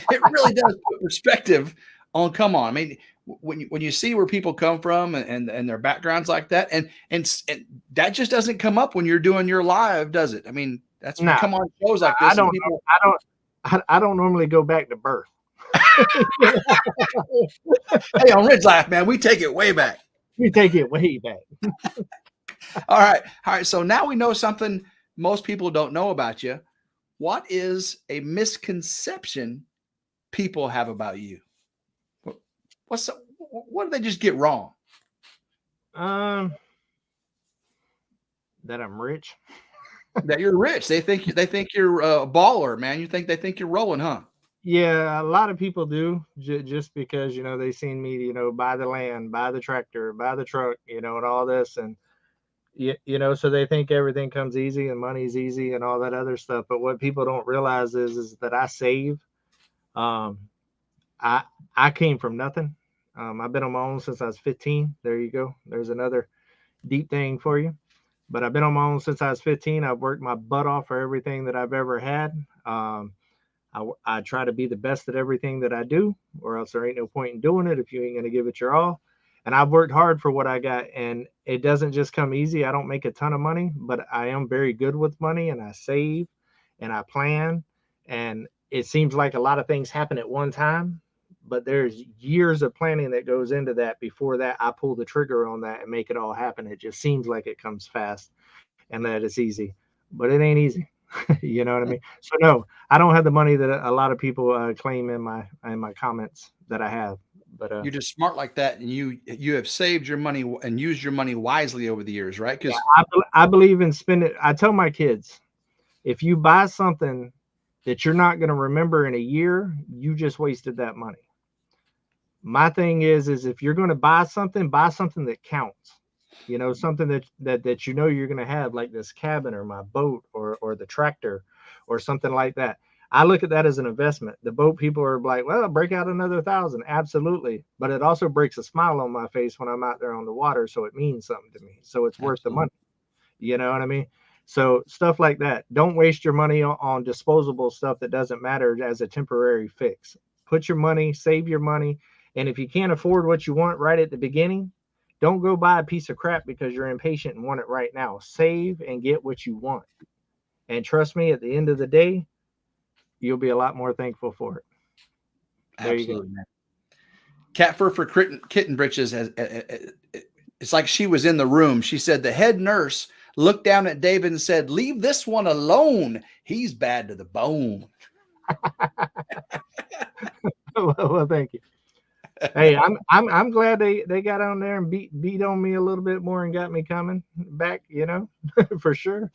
It really does put perspective on. Come on, I mean, when you see where people come from and their backgrounds like that, and that just doesn't come up when you're doing your live, does it? I mean, that's when you come on shows like this. I don't normally go back to birth. Hey, on RidgeLife, man, we take it way back. We take it way back. All right. So now we know something most people don't know about you. What is a misconception people have about you? What do they just get wrong? That I'm rich. That you're rich. They think you're a baller, man. They think you're rolling, huh? Yeah, a lot of people do, just because, they seen me, buy the land, buy the tractor, buy the truck, and all this. And, so they think everything comes easy and money's easy and all that other stuff. But what people don't realize is that I save. I came from nothing. I've been on my own since I was 15. There you go. There's another deep thing for you. But I've been on my own since I was 15. I've worked my butt off for everything that I've ever had. I try to be the best at everything that I do, or else there ain't no point in doing it if you ain't going to give it your all. And I've worked hard for what I got, and it doesn't just come easy. I don't make a ton of money, but I am very good with money, and I save and I plan. And it seems like a lot of things happen at one time, but there's years of planning that goes into that. Before that, I pull the trigger on that and make it all happen. It just seems like it comes fast and that it's easy, but it ain't easy. You know what I mean? So no, I don't have the money that a lot of people claim in my comments that I have. But you're just smart like that, and you have saved your money and used your money wisely over the years, right? Because I believe in spending. I tell my kids, if you buy something that you're not going to remember in a year, you just wasted that money. My thing is if you're going to buy something that counts. Something that you're going to have, like this cabin or my boat or the tractor or something like that. I look at that as an investment. The boat people are like, well, break out another 1,000. Absolutely. But it also breaks a smile on my face when I'm out there on the water. So it means something to me. So it's worth the money. You know what I mean? So stuff like that. Don't waste your money on disposable stuff that doesn't matter as a temporary fix. Put your money, save your money. And if you can't afford what you want right at the beginning, don't go buy a piece of crap because you're impatient and want it right now. Save and get what you want. And trust me, at the end of the day, you'll be a lot more thankful for it. There absolutely, man. Cat Fur for Kitten Britches, it's like she was in the room. She said the head nurse looked down at David and said, leave this one alone. He's bad to the bone. Well, thank you. Hey, I'm glad they got on there and beat on me a little bit more and got me coming back, for sure.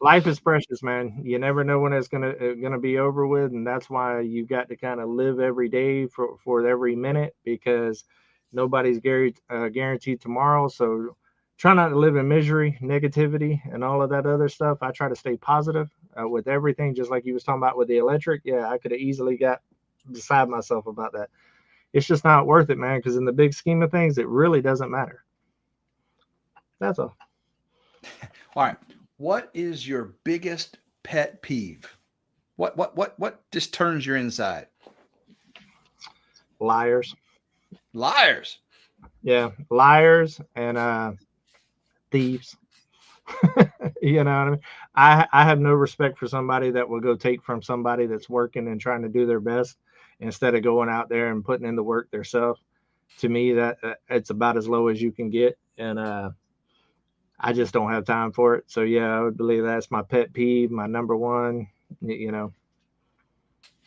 Life is precious, man. You never know when it's gonna be over with, and that's why you got to kind of live every day for every minute, because nobody's guaranteed tomorrow. So try not to live in misery, negativity, and all of that other stuff. I try to stay positive with everything, just like you was talking about with the electric. Yeah, I could have easily got beside myself about that. It's just not worth it, man, because in the big scheme of things, it really doesn't matter. That's all. All right. What is your biggest pet peeve? What just turns your inside? Liars. Yeah, liars and thieves. You know what I mean? I have no respect for somebody that will go take from somebody that's working and trying to do their best instead of going out there and putting in the work themselves. to me, that it's about as low as you can get. And I just don't have time for it. So yeah, I would believe that's my pet peeve, my number one, you know.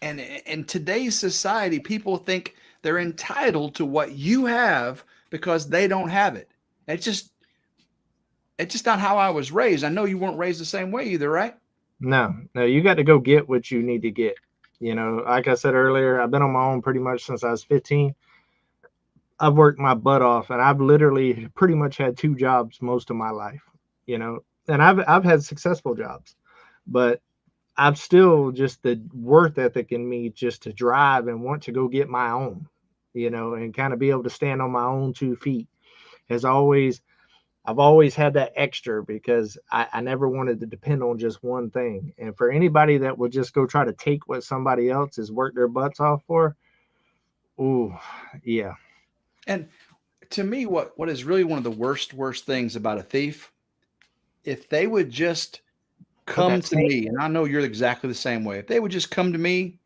And in today's society, people think they're entitled to what you have because they don't have it. It's just not how I was raised. I know you weren't raised the same way either, right? No, you got to go get what you need to get. You know, like I said earlier, I've been on my own pretty much since I was 15. I've worked my butt off, and I've literally pretty much had 2 jobs most of my life, you know, and I've had successful jobs, but I've still just the worth ethic in me just to drive and want to go get my own, you know, and kind of be able to stand on my own 2 feet has always, I've always had that extra because I never wanted to depend on just one thing. And for anybody that would just go try to take what somebody else has worked their butts off for, ooh, yeah. And to me, what is really one of the worst things about a thief, if they would just come to me, and I know you're exactly the same way, if they would just come to me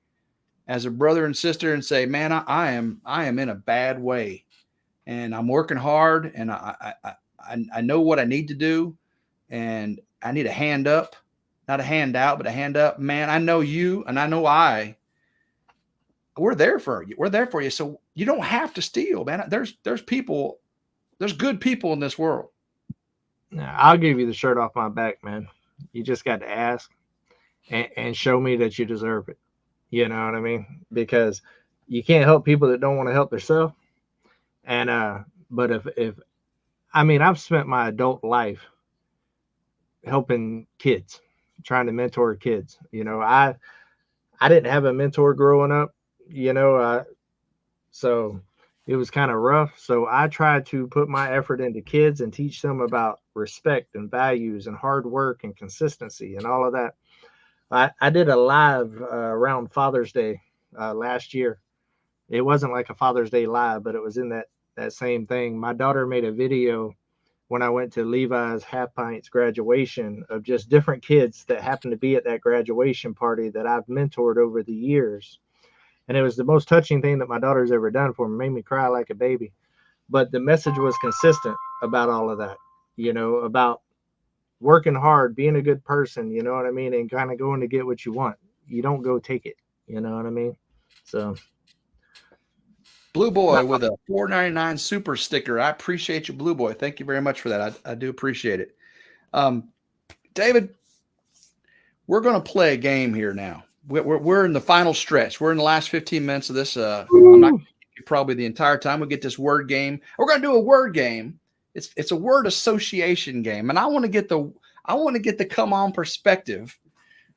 as a brother and sister and say, man, I am in a bad way and I'm working hard and I know what I need to do and I need a hand up, not a hand out, but a hand up. Man, I know you and I know we're there for you. We're there for you. So you don't have to steal, man. There's people, there's good people in this world. I'll give you the shirt off my back, man. You just got to ask and show me that you deserve it. You know what I mean? Because you can't help people that don't want to help themselves. And but if I mean, I've spent my adult life helping kids, trying to mentor kids. You know, I didn't have a mentor growing up, you know, so it was kind of rough. So I tried to put my effort into kids and teach them about respect and values and hard work and consistency and all of that. I did a live around Father's Day last year. It wasn't like a Father's Day live, but it was in that same thing. My daughter made a video when I went to Levi's Half Pints graduation of just different kids that happened to be at that graduation party that I've mentored over the years. And it was the most touching thing that my daughter's ever done for me. Made me cry like a baby. But the message was consistent about all of that, you know, about working hard, being a good person, you know what I mean? And kind of going to get what you want. You don't go take it, you know what I mean? So Blue Boy with a $4.99 super sticker. I appreciate you, Blue Boy. Thank you very much for that. I do appreciate it. David, we're going to play a game here now. We're in the final stretch. We're in the last 15 minutes of this. I'm not going to give you probably the entire time. We'll get this word game. We're going to do a word game. It's a word association game, and I want to get the come on perspective.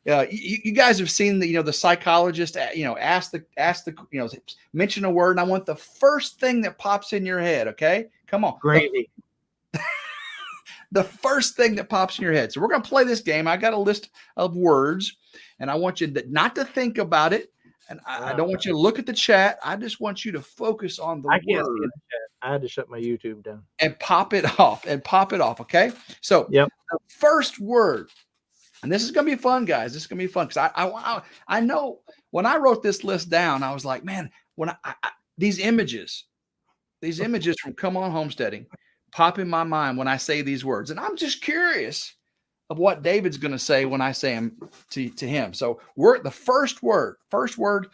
You guys have seen the psychologist ask the mention a word, and I want the first thing that pops in your head. Okay, come on, gravy. The first thing that pops in your head. So we're going to play this game. I got a list of words, and I want you not to think about it. And I don't want you to look at the chat. I just want you to focus on the word. Can't see the chat. I had to shut my YouTube down. And pop it off. Okay. So the first word, and this is going to be fun, guys. This is going to be fun because I know when I wrote this list down, I was like, man, when these images from C'mon Homesteading pop in my mind when I say these words, and I'm just curious of what David's going to say when I say them to him. So the first word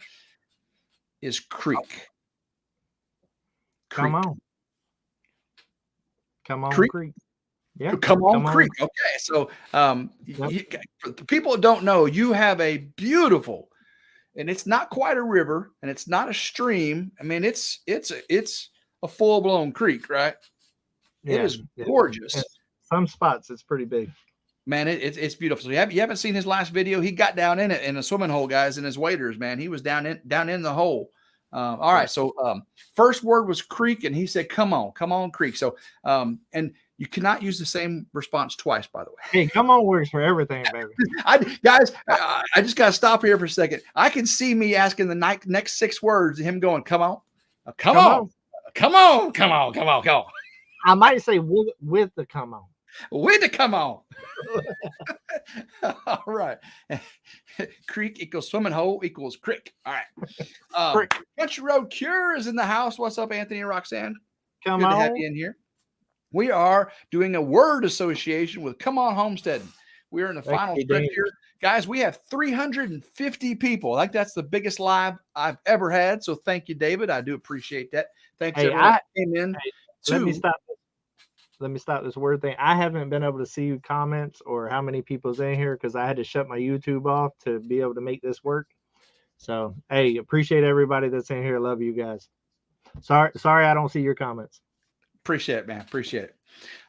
is creek. Come on creek. Yeah, come on creek. Okay, so people don't know you have a beautiful, and it's not quite a river, and it's not a stream. I mean, it's a full blown creek, right? Yeah, it is gorgeous. In some spots, it's pretty big. Man, it's beautiful. So you haven't seen his last video? He got down in it in a swimming hole, guys, and his waders, man. He was down in the hole. All right. So first word was creek, and he said, come on creek. So and you cannot use the same response twice, by the way. Hey, come on works for everything, baby. I just got to stop here for a second. I can see me asking the next 6 words, him going, come on. I might say with the come on. Way to come on. All right. Creek equals swimming hole equals crick. All right. Country Road Cure is in the house. What's up, Anthony and Roxanne? Come Good on. to have you in here. We are doing a word association with C'mon Homesteading. We're in the final stretch here. Guys, we have 350 people. I think that's the biggest live I've ever had. So thank you, David. I do appreciate that. Thanks everyone that came in. Let me stop this word thing. I haven't been able to see comments or how many people's in here because I had to shut my YouTube off to be able to make this work. So, hey, appreciate everybody that's in here. Love you guys. Sorry, I don't see your comments. Appreciate it, man. Appreciate it.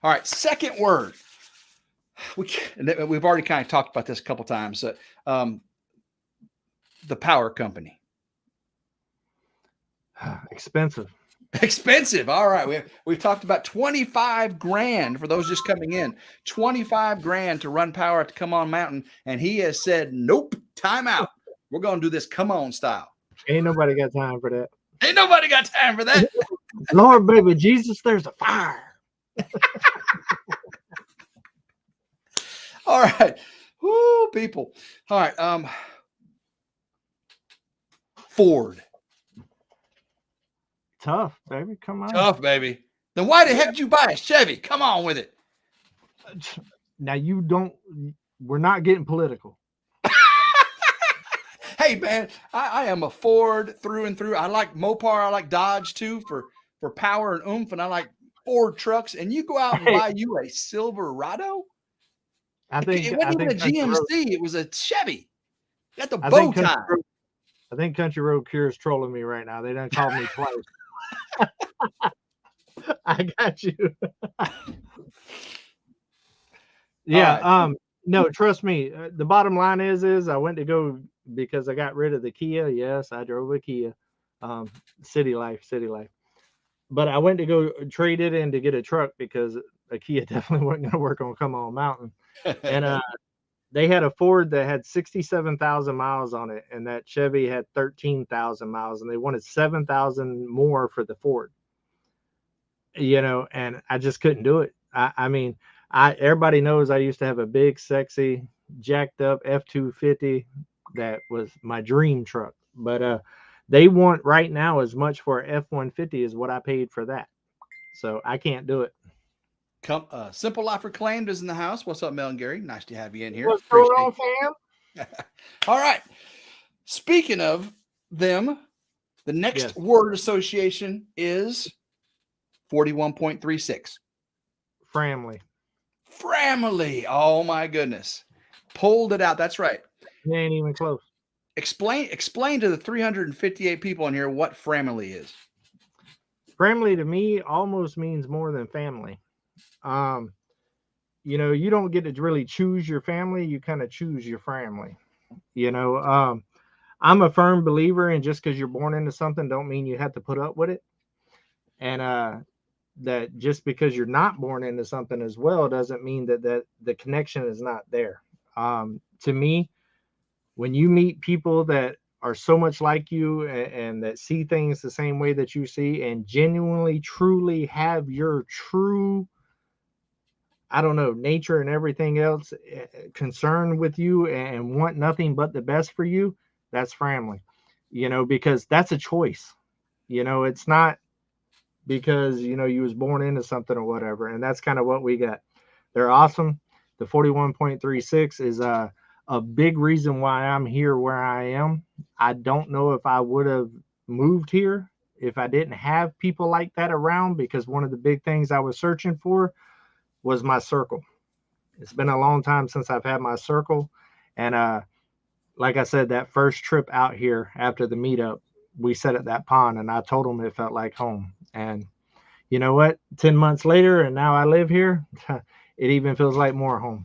All right, second word. We've already kind of talked about this a couple times. The power company. Expensive. Expensive. All right. We've talked about 25 grand for those just coming in. 25 grand to run power to C'mon Mountain. And he has said, nope, time out. We're going to do this C'mon style. Ain't nobody got time for that. Ain't nobody got time for that. Lord, baby, Jesus, there's a fire. All right. Woo, people. All right. Ford. Tough, baby. Come on. Tough, baby. Then why the heck did you buy a Chevy? Come on with it. Now we're not getting political. Hey, man, I am a Ford through and through. I like Mopar. I like Dodge, too, for power and oomph. And I like Ford trucks. And you go out and buy you a Silverado? It wasn't even a GMC. It was a Chevy. Got the bow tie. I think Country Road Cure is trolling me right now. They done called me twice. I got you. Yeah. Right. No, trust me. The bottom line is I went to go because I got rid of the Kia. Yes, I drove a Kia. City life. But I went to go trade it in to get a truck because a Kia definitely wasn't going to work on C'mon Mountain. And they had a Ford that had 67,000 miles on it, and that Chevy had 13,000 miles, and they wanted 7,000 more for the Ford. And I just couldn't do it. I mean, everybody knows I used to have a big, sexy, jacked up F-250 that was my dream truck. But they want right now as much for an F-150 as what I paid for that. So I can't do it. Simple Life Reclaimed is in the house. What's up, Mel and Gary? Nice to have you in here. What's going on, fam? All right. Speaking of them, the next word association is 41.36. Family. Oh my goodness. Pulled it out. That's right. It ain't even close. Explain to the 358 people in here what family is. Family to me almost means more than family. You don't get to really choose your family. You kind of choose your family. I'm a firm believer in just because you're born into something don't mean you have to put up with it. And that just because you're not born into something as well doesn't mean that the connection is not there. To me, when you meet people that are so much like you and that see things the same way that you see and genuinely, truly have your true, nature and everything else concerned with you and want nothing but the best for you, that's family, because that's a choice. It's not because, you was born into something or whatever. And that's kind of what we got. They're awesome. The 41.36 is a big reason why I'm here where I am. I don't know if I would have moved here if I didn't have people like that around, because one of the big things I was searching for was my circle. It's been a long time since I've had my circle. And like I said, that first trip out here after the meetup, we sat at that pond and I told them it felt like home. And you know what? 10 months later, and now I live here, it even feels like more home.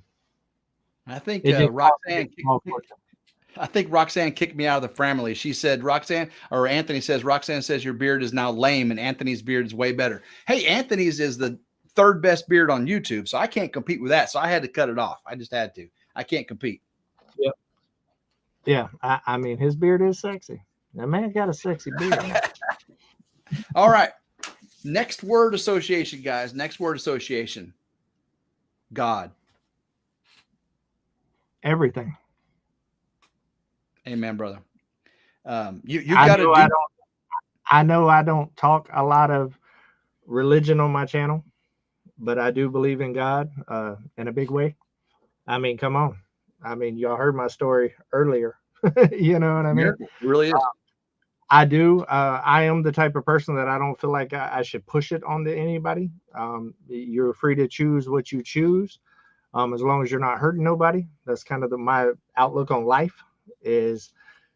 I think Roxanne kicked me out of the family. She said, Anthony says, Roxanne says your beard is now lame and Anthony's beard is way better. Hey, Anthony's is the third best beard on YouTube, so I can't compete with that. So I had to cut it off. I just had to. I can't compete. Yep. Yeah. I mean, his beard is sexy. That man got a sexy beard. All right. Next word association, guys. Next word association. God. Everything. Amen, brother. You I got to know do. I know I don't talk a lot of religion on my channel, but I do believe in God in a big way. I mean, come on. I mean, y'all heard my story earlier. You know what I mean? Miracle. It really is. I do. I am the type of person that I don't feel like I should push it onto anybody. You're free to choose what you choose, as long as you're not hurting nobody. That's kind of my outlook on life is,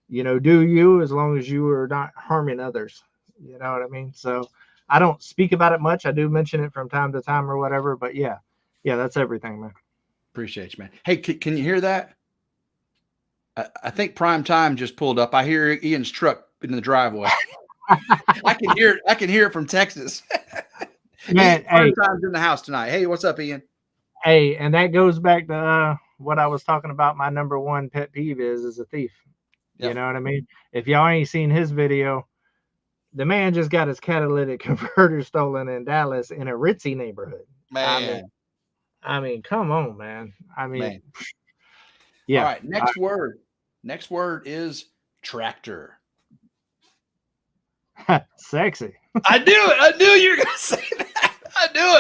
do you as long as you are not harming others. You know what I mean? So I don't speak about it much. I do mention it from time to time or whatever. But yeah, that's everything, man. Appreciate you, man. Hey, can you hear that? I think Prime Time just pulled up. I hear Ian's truck in the driveway. I can hear it. I can hear it from Texas. Man, Prime Time's in the house tonight. Hey, what's up, Ian? Hey, and that goes back to what I was talking about. My number one pet peeve is a thief. Yep. You know what I mean? If y'all ain't seen his video, the man just got his catalytic converter stolen in Dallas in a ritzy neighborhood. Man. I mean, come on, man. I mean, man. Yeah. All right. Next word. Next word is tractor. Sexy. I knew it. I knew you were going to say that. I knew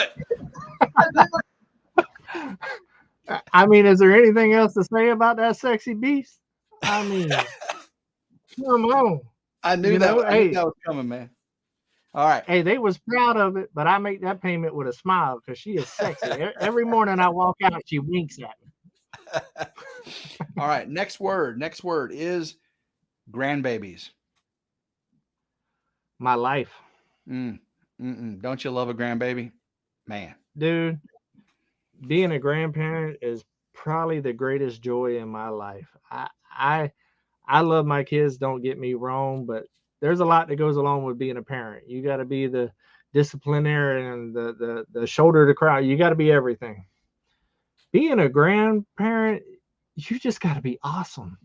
it. I mean, is there anything else to say about that sexy beast? I mean, come on. I knew that was coming, man. All right. Hey, they was proud of it, but I make that payment with a smile because she is sexy. Every morning I walk out, she winks at me. All right. Next word. Next word is grandbabies. My life. Don't you love a grandbaby? Man. Dude, being a grandparent is probably the greatest joy in my life. I love my kids, don't get me wrong, but there's a lot that goes along with being a parent. You got to be the disciplinarian, the shoulder to cry. You got to be everything. Being a grandparent, you just got to be awesome.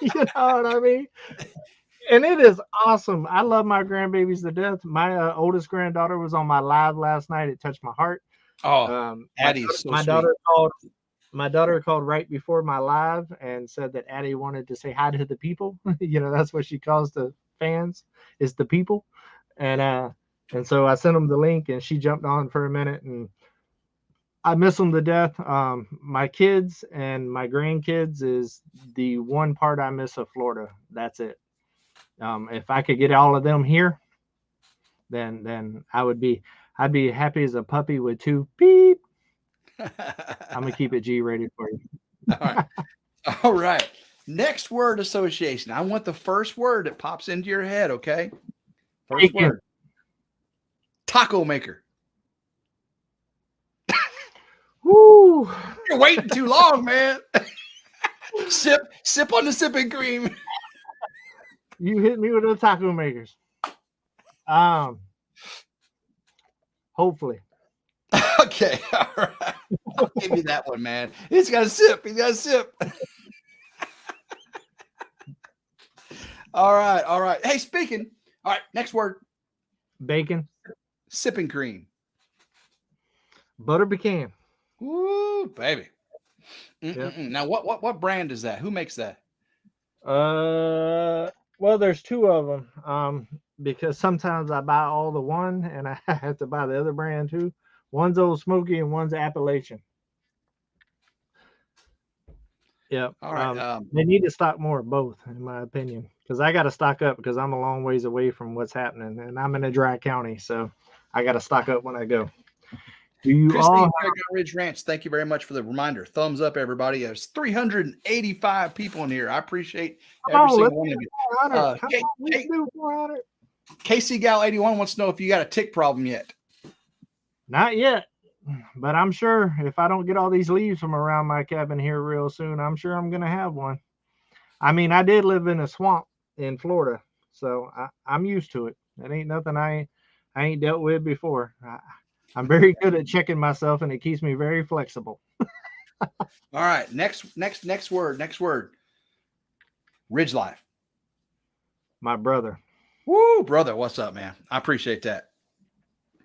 You know what I mean? And it is awesome. I love my grandbabies to death. My oldest granddaughter was on my live last night. It touched my heart. Oh, Addie's so my daughter called. My daughter called right before my live and said that Addie wanted to say hi to the people. That's what she calls the fans, is the people. And so I sent them the link and she jumped on for a minute and I miss them to death. My kids and my grandkids is the one part I miss of Florida. That's it. If I could get all of them here, then I'd be happy as a puppy with two beep. I'm gonna keep it G-rated for you. All right. Next word association. I want the first word that pops into your head. Okay. First word. Taco maker. Woo! You're waiting too long, man. Sip on the sipping cream. You hit me with the taco makers. Hopefully. Okay. All right. I'll give you that one, man. He's got to sip. He's got to sip. All right. All right. Hey, speaking. All right. Next word. Bacon. Sipping cream. Butter pecan. Woo, baby. Yep. Now, what brand is that? Who makes that? Well, there's two of them. Because sometimes I buy all the one and I have to buy the other brand too. One's Old Smoky and one's Appalachian. Yep. All right. They need to stock more of both, in my opinion, because I got to stock up because I'm a long ways away from what's happening, and I'm in a dry county, so I got to stock up when I go. Do you all? Ridge Ranch, thank you very much for the reminder. Thumbs up, everybody. There's 385 people in here. I appreciate every single one of you. KC Gal 81 wants to know if you got a tick problem yet. Not yet, but I'm sure if I don't get all these leaves from around my cabin here real soon, I'm sure I'm gonna have one. I mean, I did live in a swamp in Florida, so I'm used to it. It ain't nothing I ain't dealt with before. I'm very good at checking myself, and it keeps me very flexible. All right, next word. RidgeLife. My brother. Woo, brother, what's up, man? I appreciate that.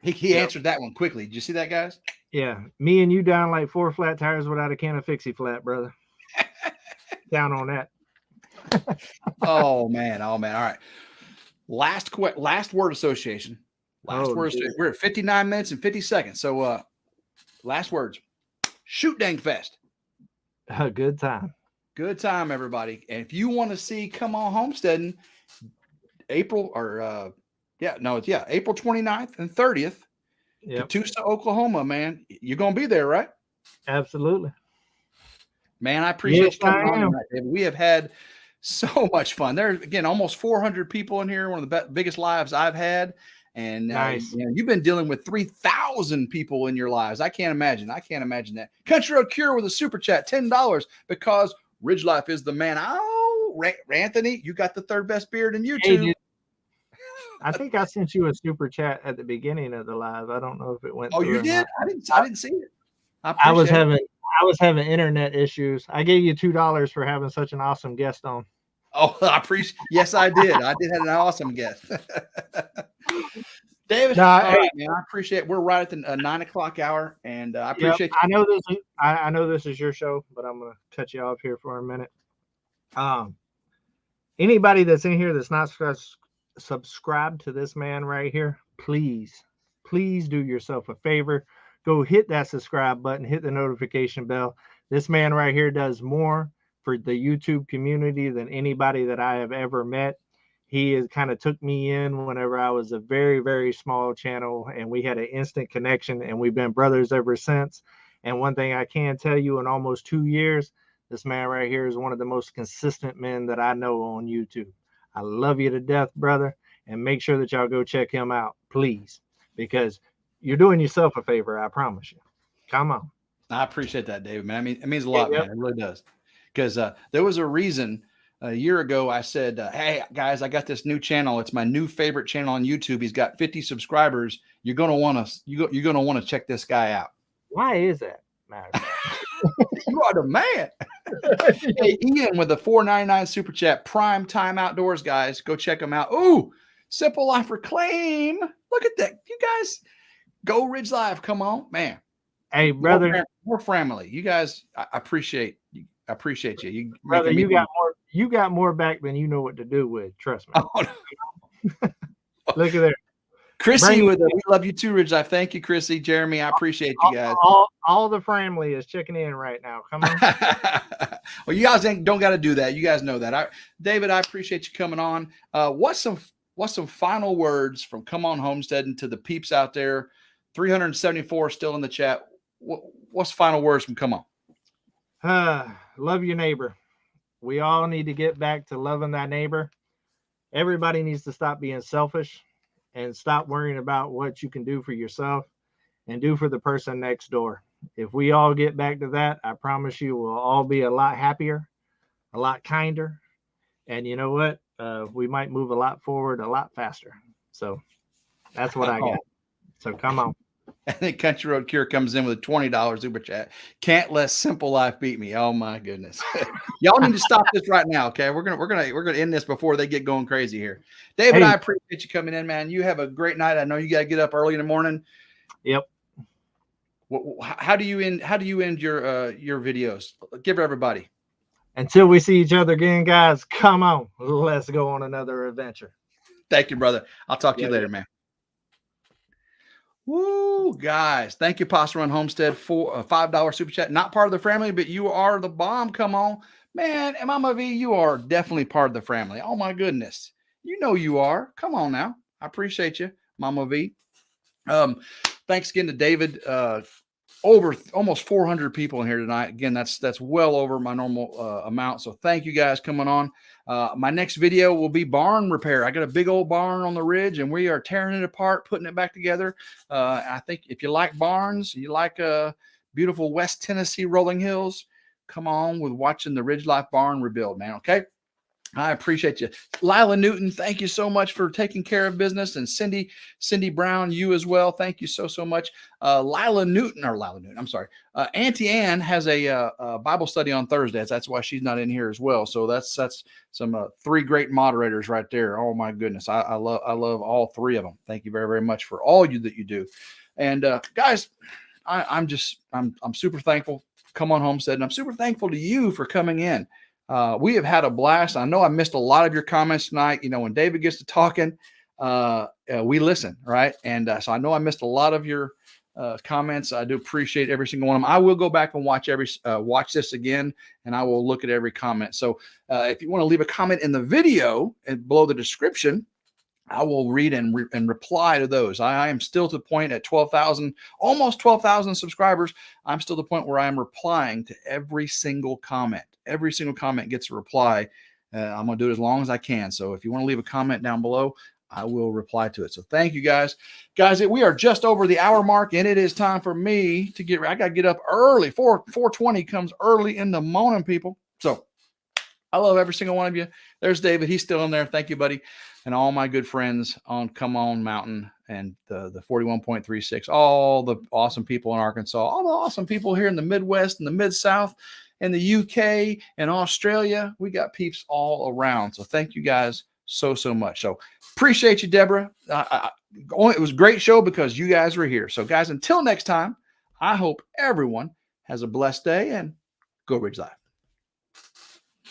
He answered that one quickly. Did you see that, guys? Yeah, me and you down like 4 flat tires without a can of Fixie Flat, brother. Down on that. Oh man. All right. Last word association. Last Oh, word. We're at 59 minutes and 50 seconds. So last words. Shoot dang fest. a good time. Good time, everybody. And if you want to see C'mon Homesteading, April 29th and 30th, Yep, Catoosa, Oklahoma, man. You're gonna be there, right? absolutely. Man, I appreciate you coming I on am. tonight, David. We have had so much fun. There's again almost 400 people in here. One of the biggest lives I've had. And Nice. you've been dealing with 3,000 people in your lives. I can't imagine. I can't imagine that. Country Road Cure with a super chat, $10 because Ridge Life is the man. Oh, Anthony, you got the third best beard in YouTube. Hey, dude, I think I sent you a super chat at the beginning of the live. I don't know if it went. Oh, through you or did? not. I didn't see it. I was having internet issues. I gave you $2 for having such an awesome guest on. Oh, I appreciate. Yes, I did. I did have an awesome guest. David, Nah, all right, man. I appreciate it. We're right at the 9 o'clock hour, and I appreciate I know this is I know this is your show, but I'm gonna cut you off here for a minute. Anybody that's in here that's not subscribed to this man right here, please do yourself a favor. Go hit that subscribe button, hit the notification bell. This man right here does more for the YouTube community than anybody that I have ever met. He has kind of took me in whenever I was a very, very small channel, and we had an instant connection, and we've been brothers ever since. And one thing I can tell you, in almost 2 years, this man right here is one of the most consistent men that I know on YouTube. I love you to death, brother, and make sure that y'all go check him out, please, because you're doing yourself a favor, I promise you. Come on. I appreciate that, David, man. I mean, it means a lot, man. It really does. Because there was a reason a year ago I said, hey, guys, I got this new channel. It's my new favorite channel on YouTube. He's got 50 subscribers. You're going to want to check this guy out. Why is that, Matt? You are the man. Hey, Ian with the $4.99 super chat. Prime Time Outdoors, guys. Go check them out. Ooh, Simple Life Reclaim. Look at that. You guys go Ridge Life. Come on, man. Hey, brother. More family. You guys, I appreciate you. I appreciate you. Brother, you got more back than you know what to do with. Trust me. Oh, no. Look at there. Chrissy we love you too, Ridge Life. Thank you, Chrissy. Jeremy, I appreciate you guys. All the family is checking in right now. Come on. Well, you guys don't got to do that. You guys know that. David, I appreciate you coming on. What's some final words from C'mon Homesteading to the peeps out there? 374 still in the chat. What's final words from C'mon? Love your neighbor. We all need to get back to loving that neighbor. Everybody needs to stop being selfish and stop worrying about what you can do for yourself and do for the person next door. If we all get back to that, I promise you we'll all be a lot happier, a lot kinder. And you know what? We might move a lot forward, a lot faster. So that's what I got. So come on. I think Country Road Cure comes in with a $20 super chat. Can't let Simple Life beat me. Oh my goodness. Y'all need to stop this right now. Okay. We're gonna end this before they get going crazy here. David, I appreciate you coming in, man. You have a great night. I know you got to get up early in the morning. Yep. How do you end your videos? Give everybody. Until we see each other again, guys, come on. Let's go on another adventure. Thank you, brother. I'll talk to you later, man. Woo, guys. Thank you, Pasta Run Homestead, for a $5 super chat. Not part of the family, but you are the bomb. Come on. Man, and Mama V, you are definitely part of the family. Oh, my goodness. You know you are. Come on now. I appreciate you, Mama V. Thanks again to David. Over almost 400 people in here tonight. Again, that's well over my normal amount. So thank you guys coming on. My next video will be barn repair. I got a big old barn on the ridge, and we are tearing it apart, putting it back together. I think if you like barns, you like beautiful West Tennessee rolling hills, come on with watching the Ridge Life barn rebuild, man. Okay. I appreciate you. Lila Newton, thank you so much for taking care of business. And Cindy Brown, you as well. Thank you so much. Lila Newton, I'm sorry. Auntie Ann has a Bible study on Thursdays. That's why she's not in here as well. So that's some 3 great moderators right there. Oh my goodness. I love all 3 of them. Thank you very, very much for all that you do. And guys, I'm super thankful. Come on Homestead, and I'm super thankful to you for coming in. We have had a blast. I know I missed a lot of your comments tonight. You know, when David gets to talking, we listen, right? And so I know I missed a lot of your comments. I do appreciate every single one of them. I will go back and watch watch this again, and I will look at every comment. So if you want to leave a comment in the video and below the description, I will read and reply to those. I am still to the point at 12,000, almost 12,000 subscribers. I'm still to the point where I'm replying to every single comment. Every single comment gets a reply. I'm going to do it as long as I can. So if you want to leave a comment down below, I will reply to it. So thank you guys. Guys, we are just over the hour mark, and it is time for me to I got to get up early. 4:20 comes early in the morning, people. So I love every single one of you. There's David. He's still in there. Thank you, buddy. And all my good friends on Come On Mountain and the 41.36, all the awesome people in Arkansas, all the awesome people here in the Midwest and the Mid-South and the UK and Australia. We got peeps all around. So thank you guys so much. So appreciate you, Deborah. It was a great show because you guys were here. So guys, until next time, I hope everyone has a blessed day, and go Ridge Life.